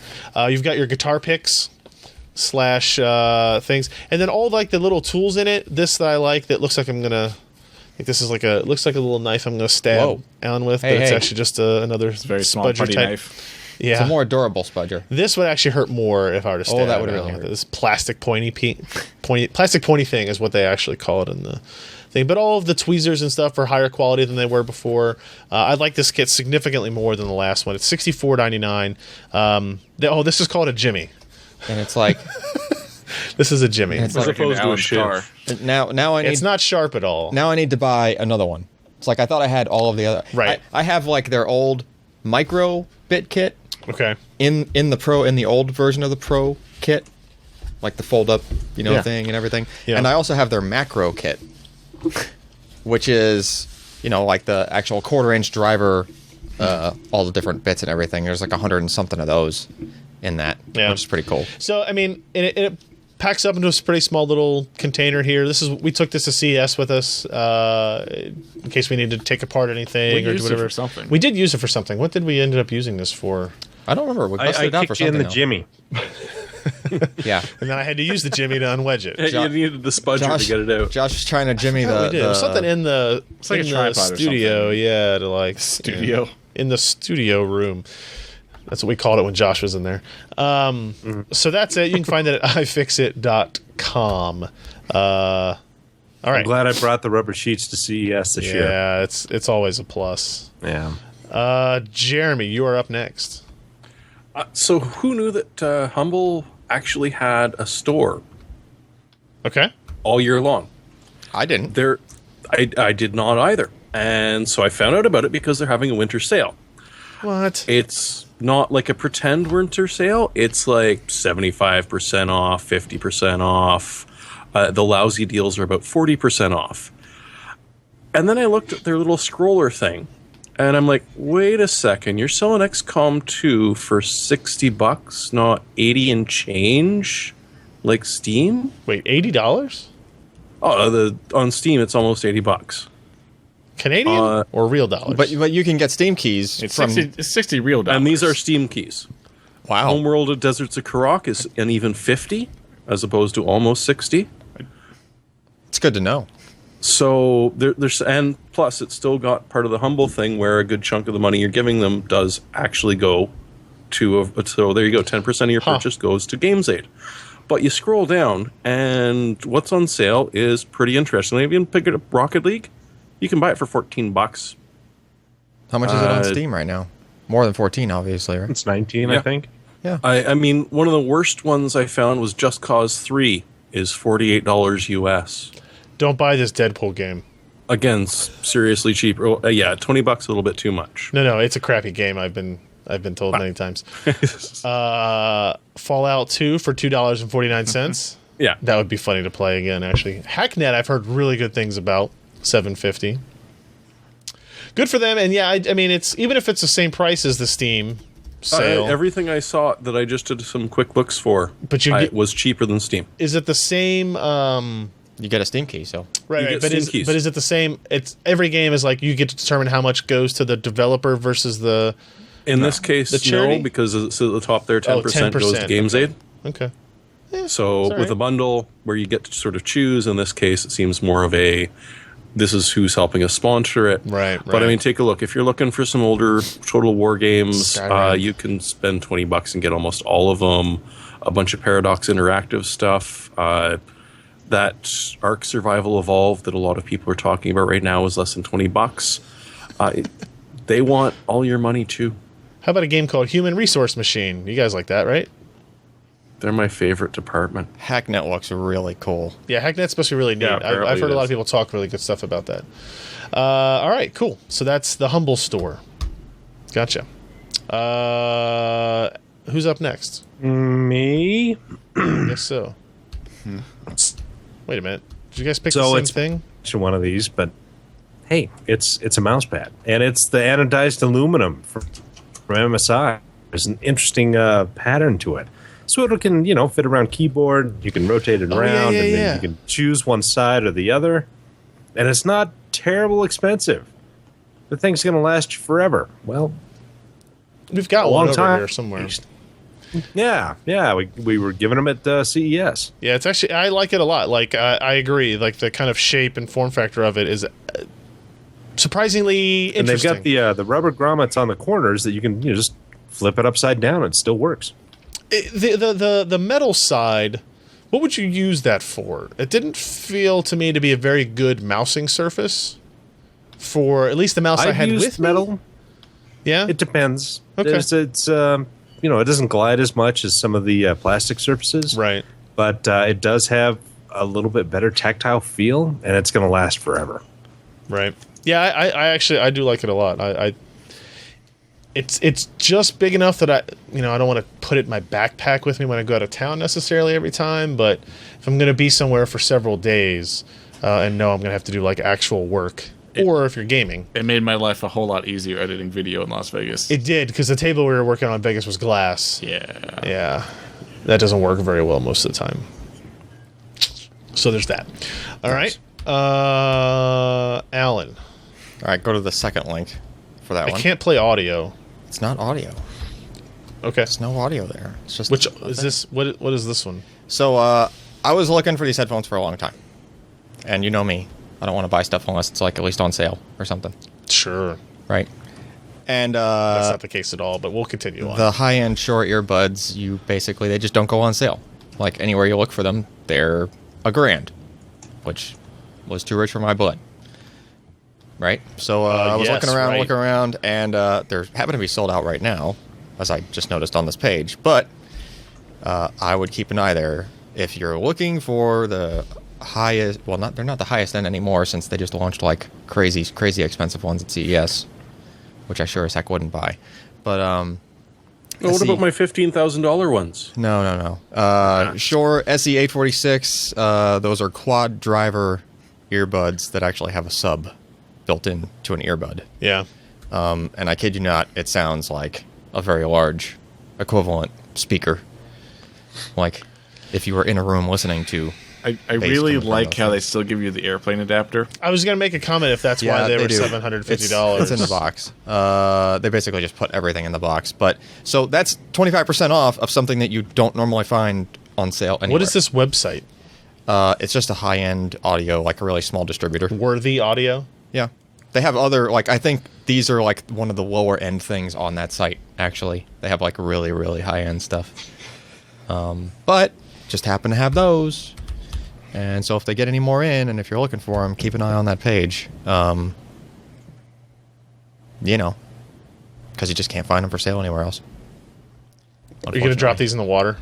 You've got your guitar picks / things, and then all like the little tools in it. This that I like that looks like I'm gonna. Like this is looks like a little knife I'm gonna stab Allyn with, but it's actually just another very small spudger putty type. knife. Yeah, It's a more durable spudger. this would actually hurt more if I were to stab. that would Allyn really with hurt. it. This plastic pointy thing is what they actually call it in the thing. But all of the tweezers and stuff are higher quality than they were before. I like this kit significantly more than the last one. It's $64.99. This is called a Jimmy. And it's like This is a Jimmy. It's As like opposed to a Allen's shiv. car. now I need It's not sharp at all. now I need to buy another one. It's like I thought I had all of the other. Right. I have like their old micro bit kit Okay. in the old version of the Pro kit, like the fold up thing and everything. Yeah. And I also have their macro kit, which is like the actual 1/4-inch driver, all the different bits and everything. There's like 100 and something of those in that, Yeah. which is pretty cool. So I mean, it packs up into a pretty small little container here. We took this to CES with us in case we needed to take apart anything We or used it whatever. for something. We did use it for something. What did we end up using this for? I don't remember. We busted I it out for kicked you in something. the Jimmy. Yeah. And then I had to use the jimmy to unwedge it. You needed the spudger to get it out. Josh was trying to jimmy Yeah, we did. It was something in the, It's like in a the tripod or studio, something. yeah, to like Studio. in the studio room. That's what we called it when Josh was in there. So that's it. You can find it at iFixIt.com. All right. I'm glad I brought the rubber sheets to CES this year. Yeah, it's always a plus. Yeah. Jeremy, you are up next. So who knew that Humble actually had a store Okay. all year long? I didn't. I did not either. And so I found out about it because they're having a winter sale. What? It's not like a pretend winter sale. It's like 75% off, 50% off. The lousy deals are about 40% off. And then I looked at their little scroller thing, and I'm like, wait a second, you're selling XCOM 2 for $60, not 80 and change, like Steam? Wait, $80? Oh, on Steam it's almost $80. Canadian or real dollars? But you can get Steam keys It's from 60 real dollars. And these are Steam keys. wow. Homeworld of Deserts of Karak is an even 50 as opposed to almost 60. It's good to know. So there's, and plus it's still got part of the Humble thing where a good chunk of the money you're giving them does actually go to so there you go, 10% of your purchase goes to Games Aid. But you scroll down and what's on sale is pretty interesting. If you can pick it up Rocket League, you can buy it for $14. How much is it on Steam right now? More than 14, obviously, right? It's 19, Yeah. I think. Yeah. I mean, one of the worst ones I found was Just Cause 3 is $48 US. Don't buy this Deadpool game. Again, seriously cheap. Yeah, $20 a little bit too much. No, it's a crappy game. I've been told many times. Fallout 2 for $2.49. Yeah. That would be funny to play again, actually. Hacknet, I've heard really good things about. $7.50. Good for them, and yeah, I mean, it's even if it's the same price as the Steam sale. Everything I saw that I just did some quick looks for, But you get- was cheaper than Steam. Is it the same? You get a Steam key, so. Right, get but Steam keys. is it the same? It's every game is like you get to determine how much goes to the developer versus the. In this case, The charity? no, because it's at the top there, 10% goes to 10%, Games Aid. Okay. So all with a right. bundle where you get to sort of choose, in this case, it seems more of a, this is who's helping us sponsor it. Right, But I right. mean, take a look. If you're looking for some older Total War games, Skyrim. you can spend $20 and get almost all of them. A bunch of Paradox Interactive stuff. That Ark Survival Evolved that a lot of people are talking about right now is less than $20. They want all your money too. How about a game called Human Resource Machine? You guys like that, right? They're my favorite department. Hacknet looks really cool. Yeah, Hacknet's supposed to be really neat. Yeah, I've apparently heard a it lot is. of people talk really good stuff about that. All right, cool. So that's the Humble Store. Gotcha. Who's up next? Me? I guess so. Wait a minute. Did you guys pick So the same it's- thing? To one of these, but hey, it's a mouse pad, and it's the anodized aluminum from MSI. There's an interesting pattern to it, so it can fit around keyboard. You can rotate it Oh, around, yeah, and then yeah. you can choose one side or the other, and it's not terrible expensive. The thing's going to last you forever. Well, We've got a one long over time here somewhere. Yeah, we were giving them at CES. Yeah, it's actually I like it a lot. Like I agree. Like the kind of shape and form factor of it is surprisingly And they've interesting. got the rubber grommets on the corners that you can just flip it upside down and it still works. The metal side. What would you use that for? It didn't feel to me to be a very good mousing surface for at least the mouse I I've had used with metal. me. Yeah. It depends. Okay. It's it doesn't glide as much as some of the plastic surfaces, Right. But it does have a little bit better tactile feel, and it's going to last forever. Right. Yeah, I actually do like it a lot. It's just big enough that I don't want to put it in my backpack with me when I go out of town necessarily every time, but if I'm going to be somewhere for several days and know I'm going to have to do like actual work, or if you're gaming. It made my life a whole lot easier editing video in Las Vegas. It did, because the table we were working on in Vegas was glass. Yeah. Yeah. That doesn't work very well most of the time. So there's that. All right. Allyn. All right, go to the second link for that I one. can't play audio. It's not audio. Okay. There's no audio there. It's just Which is this? What is this one? So I was looking for these headphones for a long time, and you know me, I don't want to buy stuff unless it's like at least on sale or something, Sure. right? And That's not the case at all, but we'll continue on. the high-end Shure earbuds, they just don't go on sale. Like anywhere you look for them, they're $1,000, which was too rich for my blood. Right? So I was yes, looking right. around, and they happen to be sold out right now, as I just noticed on this page. But I would keep an eye there if you're looking for the highest. Well, they're not the highest end anymore since they just launched like crazy expensive ones at CES, which I sure as heck wouldn't buy. But What about my $15,000 ones? No. Shure SE846. Those are quad driver earbuds that actually have a sub built in to an earbud. Yeah. And I kid you not, it sounds like a very large equivalent speaker. Like if you were in a room listening to. I bass really coming from like those how they things. still give you the airplane adapter. I was going to make a comment if that's why they were do. $750. It's in the box. They basically just put everything in the box. But so that's 25% off of something that you don't normally find on sale anywhere. What is this website? It's just a high-end audio, like a really small distributor. Worthy Audio? Yeah. They have other, like, I think these are, like, one of the lower-end things on that site, actually. They have, like, really, really high-end stuff. But just happen to have those. And so if they get any more in, and if you're looking for them, keep an eye on that page. You know, because you just can't find them for sale anywhere else. Are you going to drop these in the water?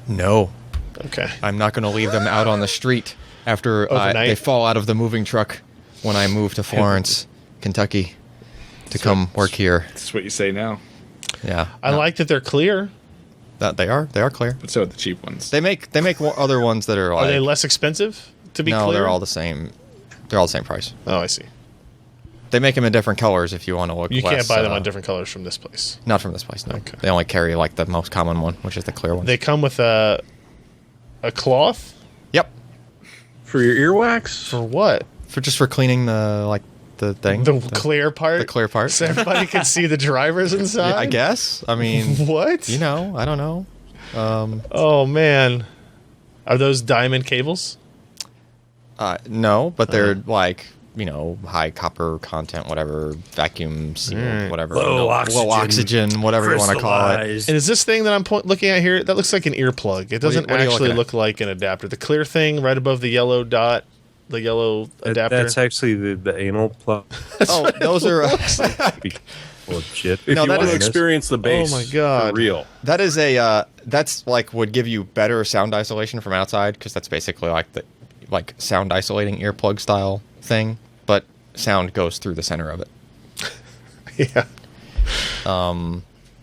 No. Okay. I'm not going to leave them out on the street after Overnight? they fall out of the moving truck when I move to Florence, Kentucky, to come work here. That's what you say now. Yeah, I like that they're clear. that they are clear. But so are the cheap ones. They make other ones that are like. Are they less expensive to be no, clear? they're all the same. They're all the same price. Oh, I see. They make them in different colors if you want to look. You less, can't buy them on different colors from this place. Not from this place. No, Okay. they only carry like the most common one, which is the clear one. They come with a cloth? Yep, For your earwax? For what? for cleaning the thing. The clear part? The clear part. So everybody can see the drivers inside? Yeah, I guess. I mean, What? you know, I don't know. Oh, man. Are those diamond cables? No, but they're like, you know, high copper content, whatever, vacuum sealed, whatever, Low low oxygen, whatever you want to call it. crystallized. And is this thing that I'm looking at here, that looks like an earplug. It doesn't what are you actually looking at? look like an adapter. The clear thing right above the yellow dot, the yellow adapter. That's actually the anal plug. Oh, those are Legit. If No, you that want to is- experience the bass, Oh my God. for real. that is that's like would give you better sound isolation from outside because that's basically like the sound isolating earplug style thing, but sound goes through the center of it. Yeah.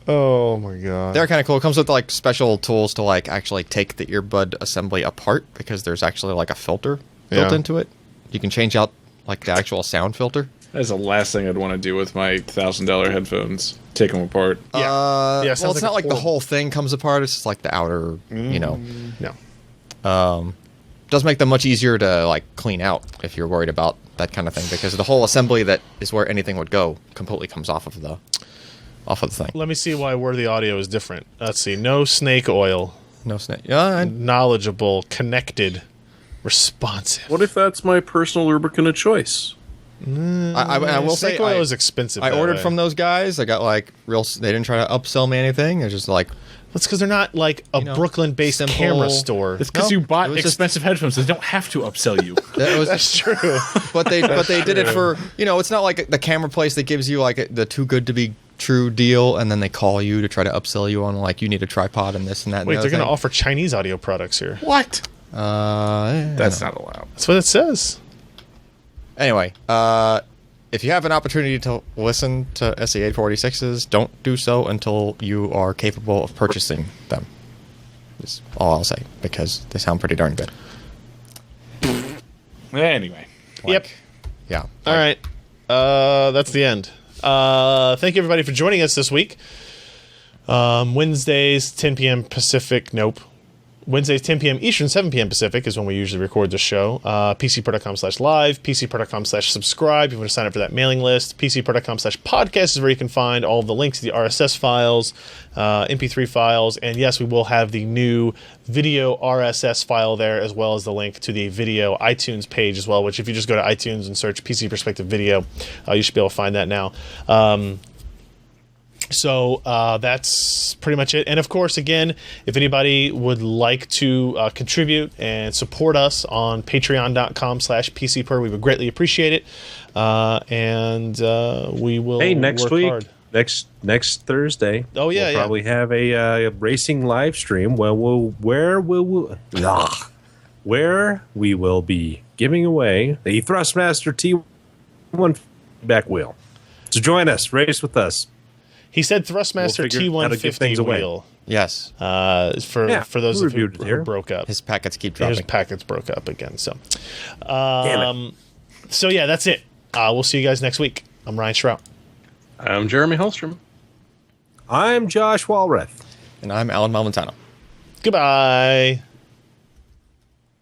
Oh my god. They're kind of cool. It comes with like special tools to like actually take the earbud assembly apart because there's actually like a filter built Yeah. into it. You can change out like the actual sound filter. That's the last thing I'd want to do with my $1,000 headphones. Take them apart. Yeah. Yeah, Well, it it's sounds not like a like the horrible- whole thing comes apart. It's just like the outer, you know. No. Does make them much easier to like clean out if you're worried about that kind of thing because the whole assembly that is where anything would go completely comes off of the thing. Let me see why Worthy Audio is different. Let's see. No snake oil. No snake. Yeah, Knowledgeable, connected, responsive. What if that's my personal lubricant of choice? I will say Snake oil is expensive. I that ordered way. from those guys. I got like real. They didn't try to upsell me anything. They're just like That's because they're not like a know, Brooklyn-based simple- camera store. It's because No, you bought it was just- expensive headphones. They don't have to upsell you. that was. That's true. But they did it for it's not like the camera place that gives you like the too good to be true deal, and then they call you to try to upsell you on like you need a tripod and this and that. Wait, and they're the going to other offer Chinese audio products here. What? thing. That's not allowed. That's what it says. Anyway, if you have an opportunity to listen to SE846s, don't do so until you are capable of purchasing them. That's all I'll say, because they sound pretty darn good. Anyway. Yep. Yeah. All right. That's the end. Thank you, everybody, for joining us this week. Wednesdays, 10 p.m. Pacific. Nope. Wednesdays, 10 p.m. Eastern, 7 p.m. Pacific is when we usually record the show. PCPER.com/live, PCPER.com/subscribe. If you want to sign up for that mailing list. PCPER.com/podcast is where you can find all of the links to the RSS files, MP3 files, and yes, we will have the new video RSS file there, as well as the link to the video iTunes page as well, which if you just go to iTunes and search PC Perspective Video, you should be able to find that now. So that's pretty much it. And of course, again, if anybody would like to contribute and support us on patreon.com/PCPER, we would greatly appreciate it. And we will next work week, hard. next Thursday. Oh, yeah, we'll probably have a racing live stream where we will be giving away the Thrustmaster T1 back wheel. So join us, race with us. He said Thrustmaster T150 wheel. Yes. For those of you who broke up. His packets keep dropping. His packets broke up again. So, Damn it. So yeah, that's it. We'll see you guys next week. I'm Ryan Shrout. I'm Jeremy Hellstrom. I'm Josh Walrath. And I'm Allyn Malventano. Goodbye.